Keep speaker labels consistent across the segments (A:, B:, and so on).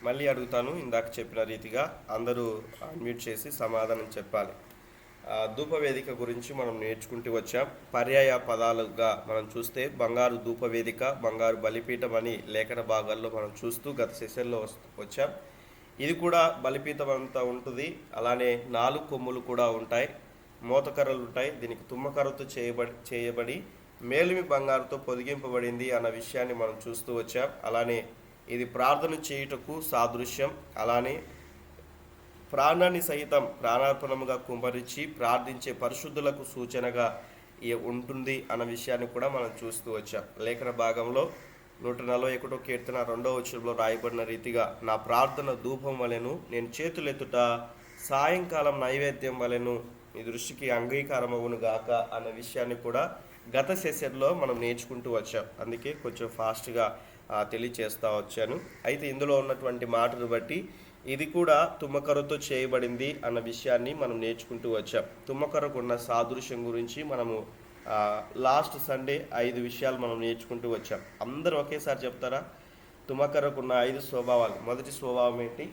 A: మళ్ళీ అడుగుతాను, ఇందాక చెప్పిన రీతిగా అందరూ అన్మ్యూట్ చేసి సమాధానం చెప్పాలి. ధూపవేదిక గురించి మనం నేర్చుకుంటూ వచ్చాం. పర్యాయ పదాలుగా మనం చూస్తే బంగారు ధూపవేదిక, బంగారు బలిపీఠం అని లేఖన భాగాల్లో మనం చూస్తూ గత సెషన్లో వచ్చాం. ఇది కూడా బలిపీఠం అంతా ఉంటుంది. అలానే 4 కొమ్ములు కూడా ఉంటాయి, మోతకర్రలు ఉంటాయి. దీనికి తుమ్మకర్రతో చేయబడి మేలిమి బంగారుతో పొదిగింపబడింది అన్న విషయాన్ని మనం చూస్తూ వచ్చాం. అలానే ఇది ప్రార్థన చేయుటకు సాదృశ్యం. అలానే ప్రాణాన్ని సహితం ప్రాణార్పణముగా కుమ్మరించి ప్రార్థించే పరిశుద్ధులకు సూచనగా ఉంటుంది అన్న విషయాన్ని కూడా మనం చూస్తూ వచ్చాం. లేఖన భాగంలో 141 కీర్తన 2వ వచనంలో రాయబడిన రీతిగా నా ప్రార్థన ధూపం వలెను, నేను చేతులెత్తుట సాయంకాలం నైవేద్యం వలెను మీ దృష్టికి అంగీకారమవును గాక అన్న విషయాన్ని కూడా గత సెషన్లో మనం నేర్చుకుంటూ వచ్చాం. అందుకే కొంచెం ఫాస్ట్గా తెలియచేస్తూ వచ్చాను. అయితే ఇందులో ఉన్నటువంటి మాటను బట్టి ఇది కూడా తుమ్మకర్రతో చేయబడింది అన్న విషయాన్ని మనం నేర్చుకుంటూ వచ్చాం. తుమ్మకర్రకు ఉన్న సాదృశ్యం గురించి మనము లాస్ట్ సండే 5 విషయాలు మనం నేర్చుకుంటూ వచ్చాం. అందరూ ఒకేసారి చెప్తారా? తుమ్మకర్రకు ఉన్న 5 స్వభావాలు. మొదటి స్వభావం ఏంటి?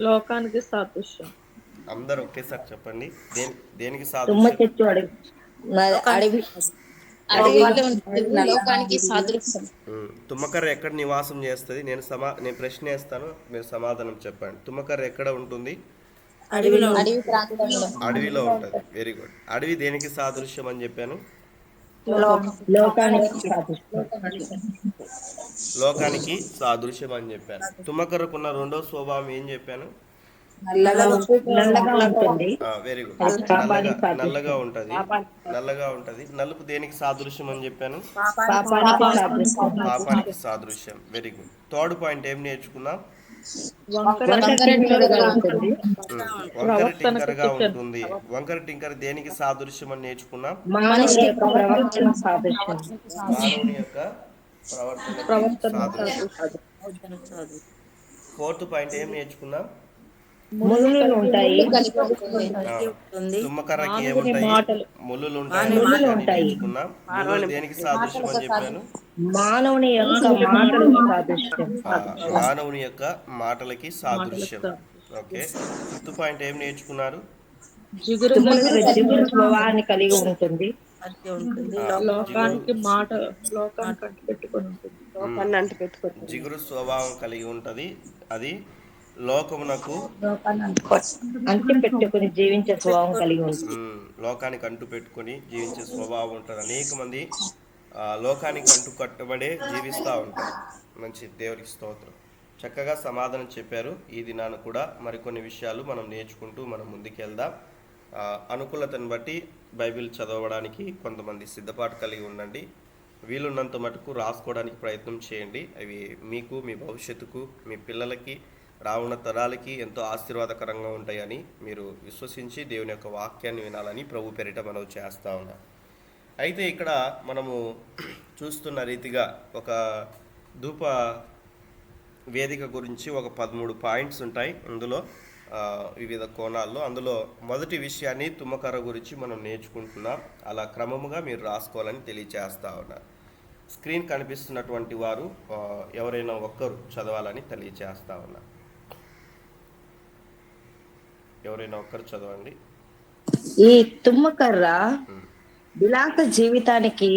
B: లోకానికి సాదృశ్యం.
A: అందరూ ఒకేసారి చెప్పండి. దేనికి సాదృశ్యం? తుమ్మకర్ర ఎక్కడ నివాసం చేస్తుంది? నేను ప్రశ్న వేస్తాను, మీరు సమాధానం చెప్పండి. తుమ్మకర్ర ఎక్కడ ఉంటుంది? అడవిలో ఉంటుంది. Very good. అడవి దేనికి సాదృశ్యం అని చెప్పాను? లోకానికి సాదృశ్యం అని చెప్పాను. తుమ్మకర్రకున్న రెండో స్వభావం ఏం చెప్పాను? Very good. నల్లగా ఉంటుంది. నలుపు దేనికి సాదృశ్యం అని చెప్పాను? పాపానికి సాదృశ్యం. Very good. థర్డ్ పాయింట్ ఏం నేర్చుకున్నాం? వంకర టింకరగా ఉంటుంది. వంకర టింకర దేనికి సాదృశ్యం అని నేర్చుకున్నాం? మానవుని యొక్క ప్రవర్తన సాదృశ్యం. ఫోర్త్ పాయింట్ ఏం నేర్చుకున్నాం? తుమ్మకర్రకి ఏముంటాయి? ముళ్ళులు ఉంటాయి నేర్చుకున్నాం. ముళ్ళులు దేనికి సాదృశ్యం అని చెప్పాను? మానవుని యొక్క మాటలకి సాదృశ్యం. ఓకే. ఫిఫ్త్ పాయింట్ ఏం నేర్చుకున్నారు?
C: స్వభావాన్ని కలిగి ఉంటుంది.
A: జిగురు స్వభావం కలిగి ఉంటది. అది లోకమునకు
C: అంటు పెట్టుకుని జీవించే స్వభావం కలిగి ఉంటుంది.
A: లోకానికి అంటు పెట్టుకుని జీవించే స్వభావం ఉంటుంది. అనేక మంది లోకానికి అంటు కట్టబడే జీవిస్తూ ఉంటారు. మంచి, దేవుడికి స్తోత్రం. చక్కగా సమాధానం చెప్పారు. ఈ దినాన్ని కూడా మరికొన్ని విషయాలు మనం నేర్చుకుంటూ మనం ముందుకెళ్దాం. అనుకూలతను బట్టి బైబిల్ చదవడానికి కొంతమంది సిద్ధపాటు కలిగి ఉండండి. వీలున్నంత మటుకు రాసుకోవడానికి ప్రయత్నం చేయండి. అవి మీకు, మీ భవిష్యత్తుకు, మీ పిల్లలకి, రానున్న తరాలకి ఎంతో ఆశీర్వాదకరంగా ఉంటాయని మీరు విశ్వసించి దేవుని యొక్క వాక్యాన్ని వినాలని ప్రభు పేరిట మనం చేస్తూ ఉన్నాం. అయితే ఇక్కడ మనము చూస్తున్న రీతిగా ఒక ధూప వేదిక గురించి ఒక 13 పాయింట్స్ ఉంటాయి ఇందులో, వివిధ కోణాల్లో. అందులో మొదటి విషయాన్ని తుమ్మకర్ర గురించి మనం నేర్చుకుంటున్నాం. అలా క్రమముగా మీరు రాసుకోవాలని తెలియచేస్తూ ఉన్నారు. స్క్రీన్ కనిపిస్తున్నటువంటి వారు ఎవరైనా ఒక్కరు చదవాలని తెలియచేస్తూ ఉన్నారు. ఎవరైనా ఒక్కరు చదవండి.
C: ఈ తుమ్మకర్ర విలాస జీవితానికి,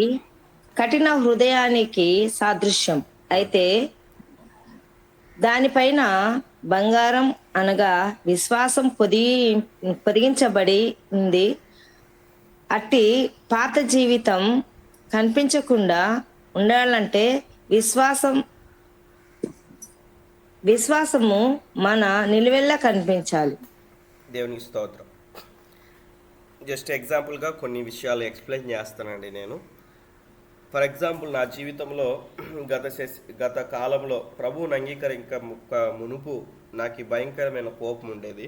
C: కఠిన హృదయానికి సాదృశ్యం. అయితే దానిపైన బంగారం అనగా విశ్వాసం పొదిగించబడి ఉంది. అట్టి పాత జీవితం కనిపించకుండా ఉండాలంటే విశ్వాసము మన నిలువెల్లా కనిపించాలి.
A: దేవునికి స్తోత్రం. జస్ట్ ఎగ్జాంపుల్గా కొన్ని విషయాలు ఎక్స్ప్లెయిన్ చేస్తానండి నేను. ఫర్ ఎగ్జాంపుల్, నా జీవితంలో గత కాలంలో ప్రభువుని అంగీకరించక మునుపు నాకు భయంకరమైన కోపం ఉండేది.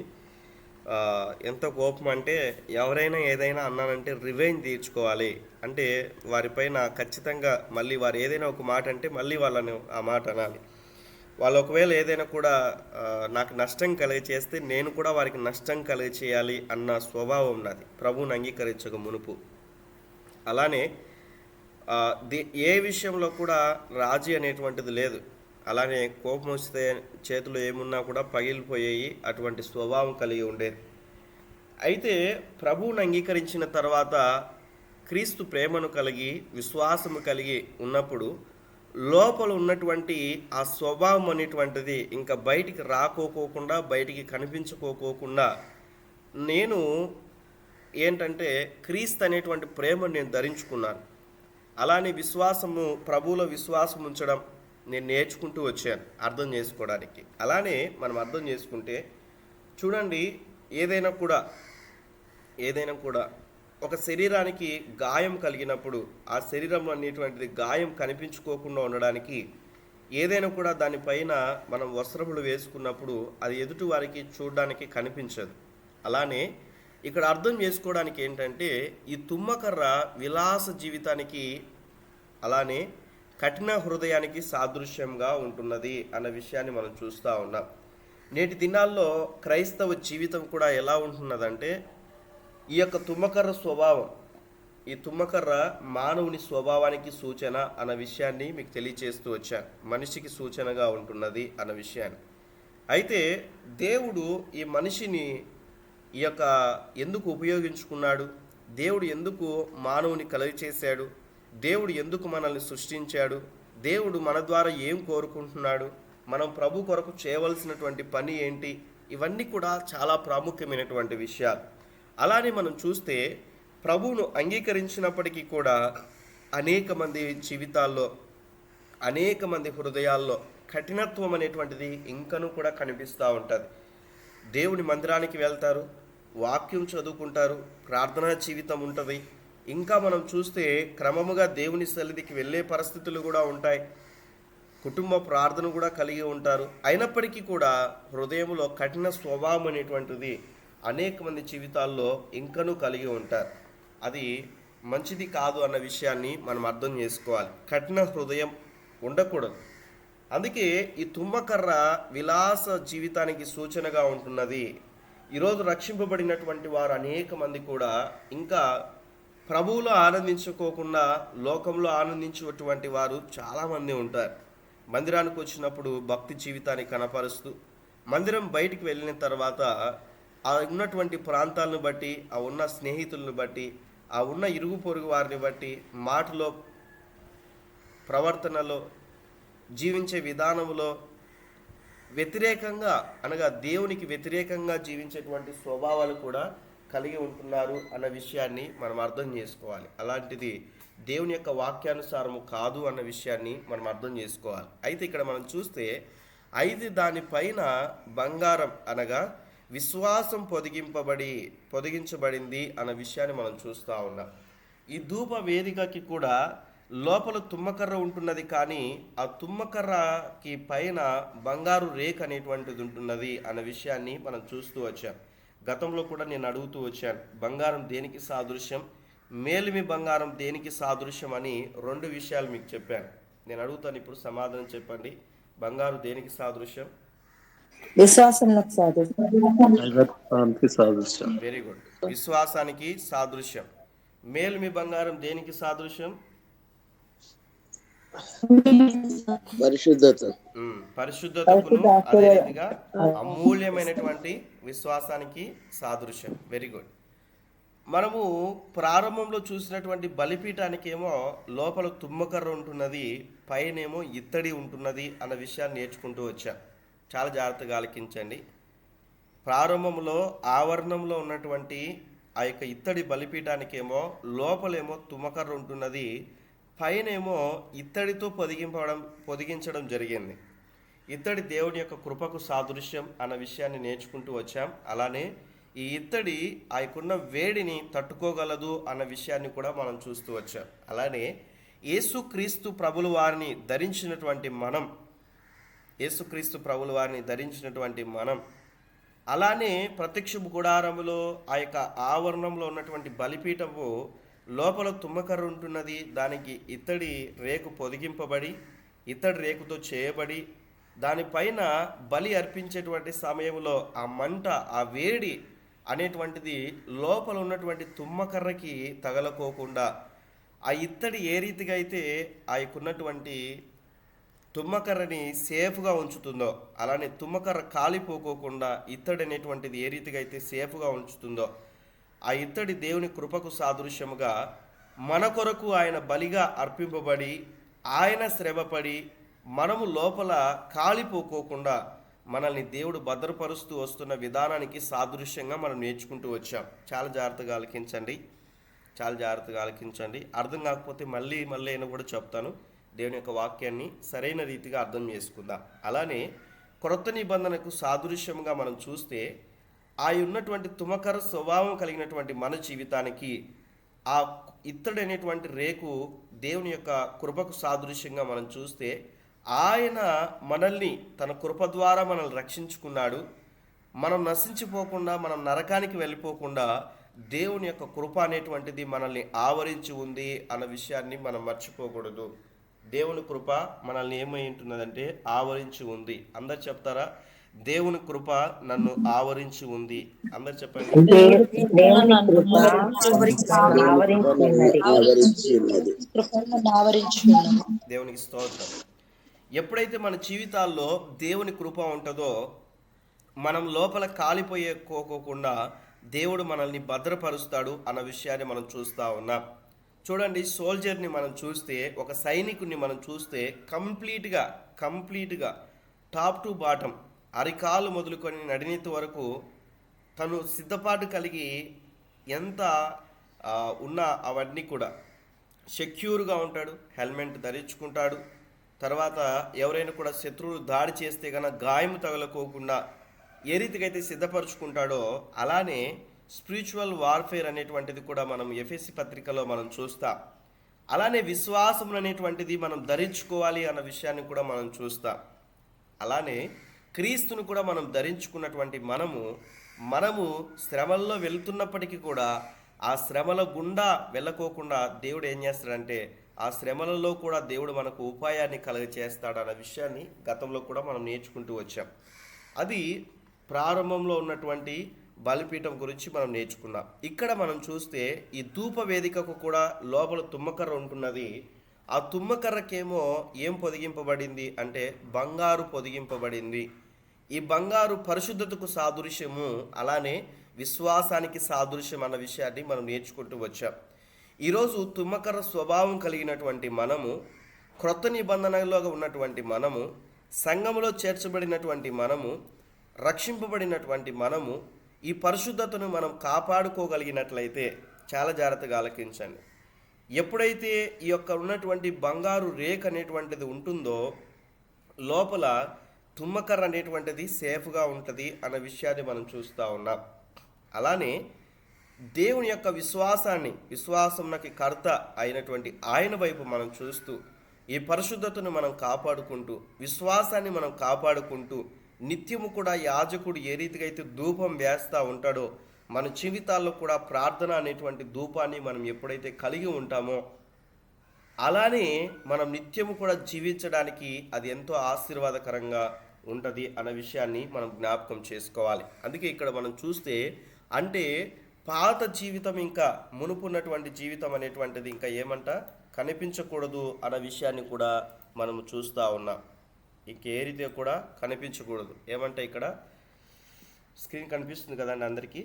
A: ఎంత కోపం అంటే, ఎవరైనా ఏదైనా అన్నానంటే రివెంజ్ తీర్చుకోవాలి. అంటే వారిపైన ఖచ్చితంగా మళ్ళీ వారు ఏదైనా ఒక మాట అంటే మళ్ళీ వాళ్ళని ఆ మాట అనాలి. వాళ్ళు ఒకవేళ ఏదైనా కూడా నాకు నష్టం కలిగచేస్తే నేను కూడా వారికి నష్టం కలిగచేయాలి అన్న స్వభావం నాది ప్రభువుని అంగీకరించక మునుపు. అలానే ఏ విషయంలో కూడా రాజీ అనేటువంటిది లేదు. అలానే కోపం వస్తే చేతిలో ఏమున్నా కూడా పగిలిపోయేవి, అటువంటి స్వభావం కలిగి ఉండేది. అయితే ప్రభువుని అంగీకరించిన తర్వాత క్రీస్తు ప్రేమను కలిగి విశ్వాసము కలిగి ఉన్నప్పుడు లోపల ఉన్నటువంటి ఆ స్వభావం అనేటువంటిది ఇంకా బయటికి రాకోకోకుండా, బయటికి కనిపించుకోకోకుండా నేను ఏంటంటే క్రీస్తు అనేటువంటి ప్రేమను నేను ధరించుకున్నాను. అలానే విశ్వాసము, ప్రభువులో విశ్వాసం ఉంచడం నేను నేర్చుకుంటూ వచ్చాను అర్థం చేసుకోవడానికి. అలానే మనం అర్థం చేసుకుంటే చూడండి, ఏదైనా కూడా ఒక శరీరానికి గాయం కలిగినప్పుడు ఆ శరీరం అనేటువంటిది గాయం కనిపించుకోకుండా ఉండడానికి ఏదైనా కూడా దానిపైన మనం వస్త్రములు వేసుకున్నప్పుడు అది ఎదుటి వారికి చూడడానికి కనిపించదు. అలానే ఇక్కడ అర్థం చేసుకోవడానికి ఏంటంటే ఈ తుమ్మకర్ర విలాస జీవితానికి అలానే కఠిన హృదయానికి సాదృశ్యంగా ఉంటున్నది అన్న విషయాన్ని మనం చూస్తూ ఉన్నాం. నేటి దినాల్లో క్రైస్తవ జీవితం కూడా ఎలా ఉంటున్నదంటే ఈ యొక్క తుమ్మకర్ర స్వభావం, ఈ తుమ్మకర్ర మానవుని స్వభావానికి సూచన అన్న విషయాన్ని మీకు తెలియచేస్తూ వచ్చాను. మనిషికి సూచనగా ఉంటున్నది అన్న విషయాన్ని. అయితే దేవుడు ఈ మనిషిని ఈ యొక్క ఎందుకు ఉపయోగించుకున్నాడు, దేవుడు ఎందుకు మానవుని కలుగచేశాడు, దేవుడు ఎందుకు మనల్ని సృష్టించాడు, దేవుడు మన ద్వారా ఏం కోరుకుంటున్నాడు, మనం ప్రభు కొరకు చేయవలసినటువంటి పని ఏంటి, ఇవన్నీ కూడా చాలా ప్రాముఖ్యమైనటువంటి విషయాలు. అలానే మనం చూస్తే ప్రభువును అంగీకరించినప్పటికీ కూడా అనేక మంది జీవితాల్లో, అనేక మంది హృదయాల్లో కఠినత్వం అనేటువంటిది ఇంకనూ కూడా కనిపిస్తూ ఉంటుంది. దేవుని మందిరానికి వెళ్తారు, వాక్యం చదువుకుంటారు, ప్రార్థనా జీవితం ఉంటుంది. ఇంకా మనం చూస్తే క్రమముగా దేవుని సన్నిధికి వెళ్ళే పరిస్థితులు కూడా ఉంటాయి, కుటుంబ ప్రార్థన కూడా కలిగి ఉంటారు. అయినప్పటికీ కూడా హృదయంలో కఠిన స్వభావం అనేటువంటిది అనేక మంది జీవితాల్లో ఇంకనూ కలిగి ఉంటారు. అది మంచిది కాదు అన్న విషయాన్ని మనం అర్థం చేసుకోవాలి. కఠిన హృదయం ఉండకూడదు. అందుకే ఈ తుమ్మకర్ర విలాస జీవితానికి సూచనగా ఉంటున్నది. ఈరోజు రక్షింపబడినటువంటి వారు అనేక మంది కూడా ఇంకా ప్రభువులో ఆనందించుకోకుండా లోకంలో ఆనందించేటువంటి వారు చాలామంది ఉంటారు. మందిరానికి వచ్చినప్పుడు భక్తి జీవితాన్ని కనపరుస్తూ మందిరం బయటికి వెళ్ళిన తర్వాత ఆ ఉన్నటువంటి ప్రాంతాలను బట్టి, ఆ ఉన్న స్నేహితులను బట్టి, ఆ ఉన్న ఇరుగు పొరుగు వారిని బట్టి, మాటలో, ప్రవర్తనలో, జీవించే విధానంలో వ్యతిరేకంగా అనగా దేవునికి వ్యతిరేకంగా జీవించేటువంటి స్వభావాలు కూడా కలిగి ఉంటున్నారు అన్న విషయాన్ని మనం అర్థం చేసుకోవాలి. అలాంటిది దేవుని యొక్క వాక్యానుసారము కాదు అన్న విషయాన్ని మనం అర్థం చేసుకోవాలి. అయితే ఇక్కడ మనం చూస్తే దానిపైన బంగారం అనగా విశ్వాసం పొదిగించబడింది అన్న విషయాన్ని మనం చూస్తూ ఉన్నాం. ఈ ధూప వేదికకి కూడా లోపల తుమ్మకర్ర ఉంటున్నది, కానీ ఆ తుమ్మకర్రకి పైన బంగారు రేక్ అనేటువంటిది ఉంటున్నది అన్న విషయాన్ని మనం చూస్తూ వచ్చాం. గతంలో కూడా నేను అడుగుతూ వచ్చాను, బంగారం దేనికి సాదృశ్యం, మేలిమి బంగారం దేనికి సాదృశ్యం అని 2 విషయాలు మీకు చెప్పాను. నేను అడుగుతాను, ఇప్పుడు సమాధానం చెప్పండి. బంగారు దేనికి సాదృశ్యం?
C: విశ్వాసంలోకి
B: సాదృశ్యం.
A: వెరీ గుడ్, విశ్వాసానికి సాదృశ్యం. మేలిమి బంగారం దేనికి సాదృశ్యం? పరిశుద్ధతకును అదే రీతిగా అమూల్యమైనటువంటి విశ్వాసానికి సాదృశ్యం. Very good. మనము ప్రారంభంలో చూసినటువంటి బలిపీఠానికి ఏమో లోపల తుమ్మకర్ర ఉంటున్నది, పైనేమో ఇత్తడి ఉంటున్నది అన్న విషయాన్ని నేర్చుకుంటూ వచ్చాం. చాలా జాగ్రత్తగా ఆలకించండి. ప్రారంభంలో ఆవరణంలో ఉన్నటువంటి ఆ యొక్క ఇత్తడి బలిపీఠానికేమో లోపలేమో తుమ్మకర్ర ఉంటున్నది, పైనేమో ఇత్తడితో పొదిగించడం జరిగింది. ఇత్తడి దేవుని యొక్క కృపకు సాదృశ్యం అన్న విషయాన్ని నేర్చుకుంటూ వచ్చాం. అలానే ఈ ఇత్తడి ఆ యొక్కన్న వేడిని తట్టుకోగలదు అన్న విషయాన్ని కూడా మనం చూస్తూ వచ్చాం. అలానే యేసుక్రీస్తు ప్రభుల వారిని ధరించినటువంటి మనం అలానే ప్రత్యక్ష గుడారములో ఆ యొక్క ఆవరణంలో ఉన్నటువంటి బలిపీఠము లోపల తుమ్మకర్ర ఉంటున్నది, దానికి ఇత్తడి రేకు పొదిగింపబడి ఇత్తడి రేకుతో చేయబడి దానిపైన బలి అర్పించేటువంటి సమయంలో ఆ మంట, ఆ వేడి అనేటువంటిది లోపల ఉన్నటువంటి తుమ్మకర్రకి తగలకోకుండా ఆ ఇత్తడి ఏ రీతిగా అయితే ఆ ఉన్నటువంటి తుమ్మకర్రని సేఫ్గా ఉంచుతుందో, అలానే తుమ్మకర్ర కాలిపోకోకుండా ఇత్తడి అనేటువంటిది ఏ రీతిగా అయితే సేఫ్గా ఉంచుతుందో, ఆ ఇత్తడి దేవుని కృపకు సాదృశ్యముగా మన కొరకు ఆయన బలిగా అర్పింపబడి ఆయన శ్రమపడి మనము లోపల కాలిపోకోకుండా మనల్ని దేవుడు భద్రపరుస్తూ వస్తున్న విధానానికి సాదృశ్యంగా మనం నేర్చుకుంటూ వచ్చాం. చాలా జాగ్రత్తగా ఆలకించండి, చాలా జాగ్రత్తగా ఆలకించండి. అర్థం కాకపోతే మళ్ళీ అయినా కూడా చెప్తాను. దేవుని యొక్క వాక్యాన్ని సరైన రీతిగా అర్థం చేసుకుందాం. అలానే క్రొత్త నిబంధనకు సాదృశ్యంగా మనం చూస్తే ఆ ఉన్నటువంటి తుమకర స్వభావం కలిగినటువంటి మన జీవితానికి ఆ ఇత్తడైనటువంటి రేకు దేవుని యొక్క కృపకు సాదృశ్యంగా మనం చూస్తే ఆయన మనల్ని తన కృప ద్వారా మనల్ని రక్షించుకున్నాడు. మనం నశించిపోకుండా, మనం నరకానికి వెళ్ళిపోకుండా దేవుని యొక్క కృప అనేటువంటిది మనల్ని ఆవరించి ఉంది అన్న విషయాన్ని మనం మర్చిపోకూడదు. దేవుని కృప మనల్ని ఏమై ఉంటున్నదంటే ఆవరించి ఉంది. అందరు చెప్తారా? దేవుని కృప నన్ను ఆవరించి ఉంది. అందరు చెప్పండి.
C: దేవుని కృప ఆవరించి ఉన్నది.
A: దేవునికి స్తోత్రం. ఎప్పుడైతే మన జీవితాల్లో దేవుని కృప ఉంటుందో మనం లోపల కాలిపోయేకోకుండా దేవుడు మనల్ని భద్రపరుస్తాడు అన్న విషయాన్ని మనం చూస్తూ ఉన్నాం. చూడండి, సోల్జర్ని మనం చూస్తే, ఒక సైనికుడిని మనం చూస్తే కంప్లీట్గా టాప్ టు బాటం అరికాలు మొదలుకొని నడినెత్తి వరకు తను సిద్ధపాటు కలిగి ఎంత ఉన్నా అవన్నీ కూడా సెక్యూర్గా ఉంటాడు. హెల్మెట్ ధరించుకుంటాడు. తర్వాత ఎవరైనా కూడా శత్రువులు దాడి చేస్తే కనుక గాయం తగలకోకుండా ఏ రీతిగా అయితే సిద్ధపరచుకుంటాడో అలానే స్పిరిచువల్ వార్ఫేర్ అనేటువంటిది కూడా మనం ఎఫెసీ పత్రికలో మనం చూస్తాం. అలానే విశ్వాసం అనేటువంటిది మనం ధరించుకోవాలి అన్న విషయాన్ని కూడా మనం చూస్తాం. అలానే క్రీస్తును కూడా మనం ధరించుకున్నటువంటి మనము శ్రమల్లో వెళ్తున్నప్పటికీ కూడా ఆ శ్రమల గుండా వెళ్ళకోకుండా దేవుడు ఏం చేస్తాడంటే ఆ శ్రమలలో కూడా దేవుడు మనకు ఉపాయాన్ని కలుగచేస్తాడు అన్న విషయాన్ని గతంలో కూడా మనం నేర్చుకుంటూ వచ్చాం. అది ప్రారంభంలో ఉన్నటువంటి బలిపీఠం గురించి మనం నేర్చుకున్నాం. ఇక్కడ మనం చూస్తే ఈ ధూప వేదికకు కూడా లోపల తుమ్మకర్ర ఉంటున్నది. ఆ తుమ్మకర్రకేమో ఏం పొదిగింపబడింది అంటే బంగారు పొదిగింపబడింది. ఈ బంగారు పరిశుద్ధతకు సాదృశ్యము, అలానే విశ్వాసానికి సాదృశ్యం అన్న విషయాన్ని మనం నేర్చుకుంటూ వచ్చాం. ఈరోజు తుమ్మకర్ర స్వభావం కలిగినటువంటి మనము, క్రొత్త నిబంధనలో ఉన్నటువంటి మనము, సంఘములో చేర్చబడినటువంటి మనము, రక్షింపబడినటువంటి మనము ఈ పరిశుద్ధతను మనం కాపాడుకోగలిగినట్లయితే చాలా జాగ్రత్తగా ఆలకించండి. ఎప్పుడైతే ఈ యొక్క ఉన్నటువంటి బంగారు రేక్ అనేటువంటిది ఉంటుందో లోపల తుమ్మకర్ర అనేటువంటిది సేఫ్గా ఉంటుంది అన్న విషయాన్ని మనం చూస్తూ ఉన్నాం. అలానే దేవుని యొక్క విశ్వాసంకి కర్త అయినటువంటి ఆయన వైపు మనం చూస్తూ ఈ పరిశుద్ధతను మనం కాపాడుకుంటూ, విశ్వాసాన్ని మనం కాపాడుకుంటూ నిత్యము కూడా యాజకుడు ఏ రీతిగా అయితే ధూపం వేస్తూ ఉంటాడో మన జీవితాల్లో కూడా ప్రార్థన అనేటువంటి ధూపాన్ని మనం ఎప్పుడైతే కలిగి ఉంటామో అలానే మనం నిత్యము కూడా జీవించడానికి అది ఎంతో ఆశీర్వాదకరంగా ఉంటుంది అన్న విషయాన్ని మనం జ్ఞాపకం చేసుకోవాలి. అందుకే ఇక్కడ మనం చూస్తే అంటే పాత జీవితం ఇంకా మునుపున్నటువంటి జీవితం అనేటువంటిది ఇంకా ఏమంట కనిపించకూడదు అన్న విషయాన్ని కూడా మనం చూస్తూ ఉన్నాం. ఇంకే రీతిగా కూడా కనిపించకూడదు. ఏమంటే ఇక్కడ స్క్రీన్ కనిపిస్తుంది కదండి అందరికీ?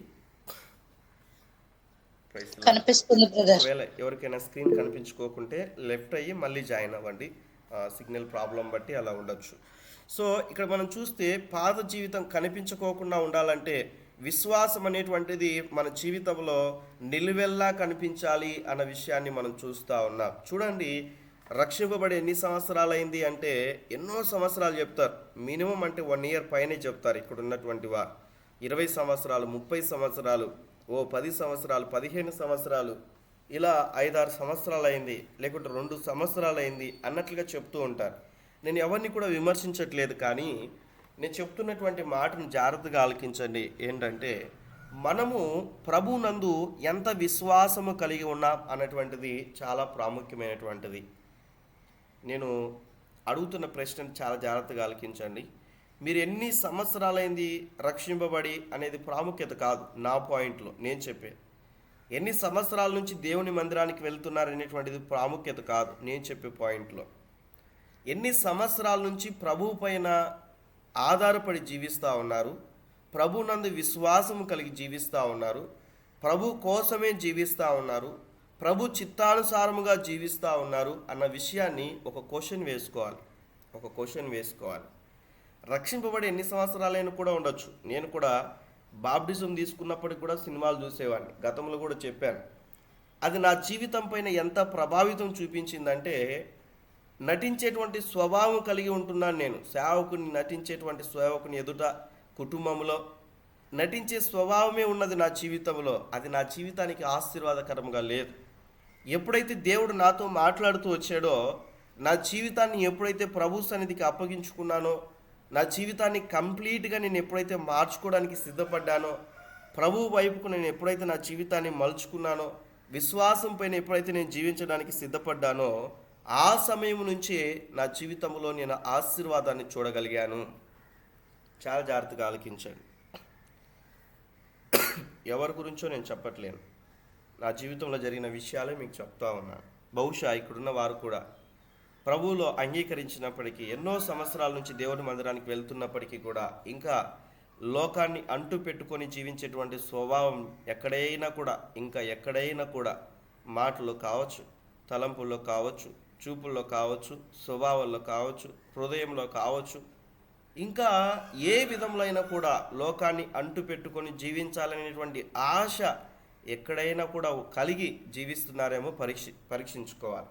C: కనిపిస్తుంది బ్రదర్.
A: ఒకవేళ ఎవరికైనా స్క్రీన్ కనిపించుకోకుంటే లెఫ్ట్ అయ్యి మళ్ళీ జాయిన్ అవ్వండి. సిగ్నల్ ప్రాబ్లం బట్టి అలా ఉండొచ్చు. సో ఇక్కడ మనం చూస్తే పాత జీవితం కనిపించుకోకుండా ఉండాలంటే విశ్వాసం అనేటువంటిది మన జీవితంలో నిలువెల్లా కనిపించాలి అన్న విషయాన్ని మనం చూస్తూ ఉన్నాం. చూడండి, రక్షింపబడి ఎన్ని సంవత్సరాలు అయింది అంటే ఎన్నో సంవత్సరాలు చెప్తారు. మినిమం అంటే 1 year పైనే చెప్తారు. ఇక్కడ ఉన్నటువంటి వారు 20 సంవత్సరాలు, 30 సంవత్సరాలు, 10 సంవత్సరాలు, 15 సంవత్సరాలు, ఇలా 5-6 సంవత్సరాలు అయింది, లేకుంటే 2 సంవత్సరాలు అయింది అన్నట్లుగా చెప్తూ ఉంటారు. నేను ఎవరిని కూడా విమర్శించట్లేదు, కానీ నేను చెప్తున్నటువంటి మాటను జాగ్రత్తగా ఆలకించండి. ఏంటంటే మనము ప్రభునందు ఎంత విశ్వాసము కలిగి ఉన్నాం అన్నటువంటిది చాలా ప్రాముఖ్యమైనటువంటిది. నేను అడుగుతున్న ప్రశ్నను చాలా జాగ్రత్తగా ఆలకించండి. మీరు ఎన్ని సంవత్సరాలైంది రక్షింపబడి అనేది ప్రాముఖ్యత కాదు. నా పాయింట్లో నేను చెప్పే ఎన్ని సంవత్సరాల నుంచి దేవుని మందిరానికి వెళ్తున్నారనేటువంటిది ప్రాముఖ్యత కాదు. నేను చెప్పే పాయింట్లో ఎన్ని సంవత్సరాల నుంచి ప్రభు పైన ఆధారపడి జీవిస్తూ ఉన్నారు, ప్రభునందు విశ్వాసం కలిగి జీవిస్తూ ఉన్నారు, ప్రభు కోసమే జీవిస్తూ ఉన్నారు, ప్రభు చిత్తానుసారముగా జీవిస్తూ ఉన్నారు అన్న విషయాన్ని ఒక క్వశ్చన్ వేసుకోవాలి. రక్షింపబడి ఎన్ని సంవత్సరాలైనా కూడా ఉండొచ్చు. నేను కూడా బాప్టిజం తీసుకున్నప్పటికి కూడా సినిమాలు చూసేవాడిని, గతంలో కూడా చెప్పాను. అది నా జీవితం పైన ఎంత ప్రభావితం చూపించిందంటే, నటించేటువంటి స్వభావం కలిగి ఉంటున్నాను నేను. నటించేటువంటి సేవకుని ఎదుట, కుటుంబంలో నటించే స్వభావమే ఉన్నది నా జీవితంలో. అది నా జీవితానికి ఆశీర్వాదకరంగా లేదు. ఎప్పుడైతే దేవుడు నాతో మాట్లాడుతూ వచ్చాడో, నా జీవితాన్ని ఎప్పుడైతే ప్రభు సన్నిధికి అప్పగించుకున్నానో, నా జీవితాన్ని కంప్లీట్గా నేను ఎప్పుడైతే మార్చుకోవడానికి సిద్ధపడ్డానో, ప్రభు వైపుకు నేను ఎప్పుడైతే నా జీవితాన్ని మలుచుకున్నానో, విశ్వాసం పైన ఎప్పుడైతే నేను జీవించడానికి సిద్ధపడ్డానో, ఆ సమయం నుంచే నా జీవితంలో నేను ఆశీర్వాదాన్ని చూడగలిగాను. చాలా జాగ్రత్తగా ఆలకించండి. ఎవరి గురించో నేను చెప్పట్లేను, నా జీవితంలో జరిగిన విషయాలే మీకు చెప్తా ఉన్నాను. బహుశా ఇక్కడున్న వారు కూడా ప్రభువులో అంగీకరించినప్పటికీ, ఎన్నో సంవత్సరాల నుంచి దేవుని మందిరానికి వెళ్తున్నప్పటికీ కూడా ఇంకా లోకాన్ని అంటు పెట్టుకొని జీవించేటువంటి స్వభావం ఎక్కడైనా కూడా మాటలు కావచ్చు, తలంపుల్లో కావచ్చు, చూపుల్లో కావచ్చు, స్వభావంలో కావచ్చు, హృదయంలో కావచ్చు, ఇంకా ఏ విధంలో అయినా కూడా లోకాన్ని అంటు పెట్టుకొని జీవించాలనేటువంటి ఆశ ఎక్కడైనా కూడా కలిగి జీవిస్తున్నారేమో పరీక్షించుకోవాలి.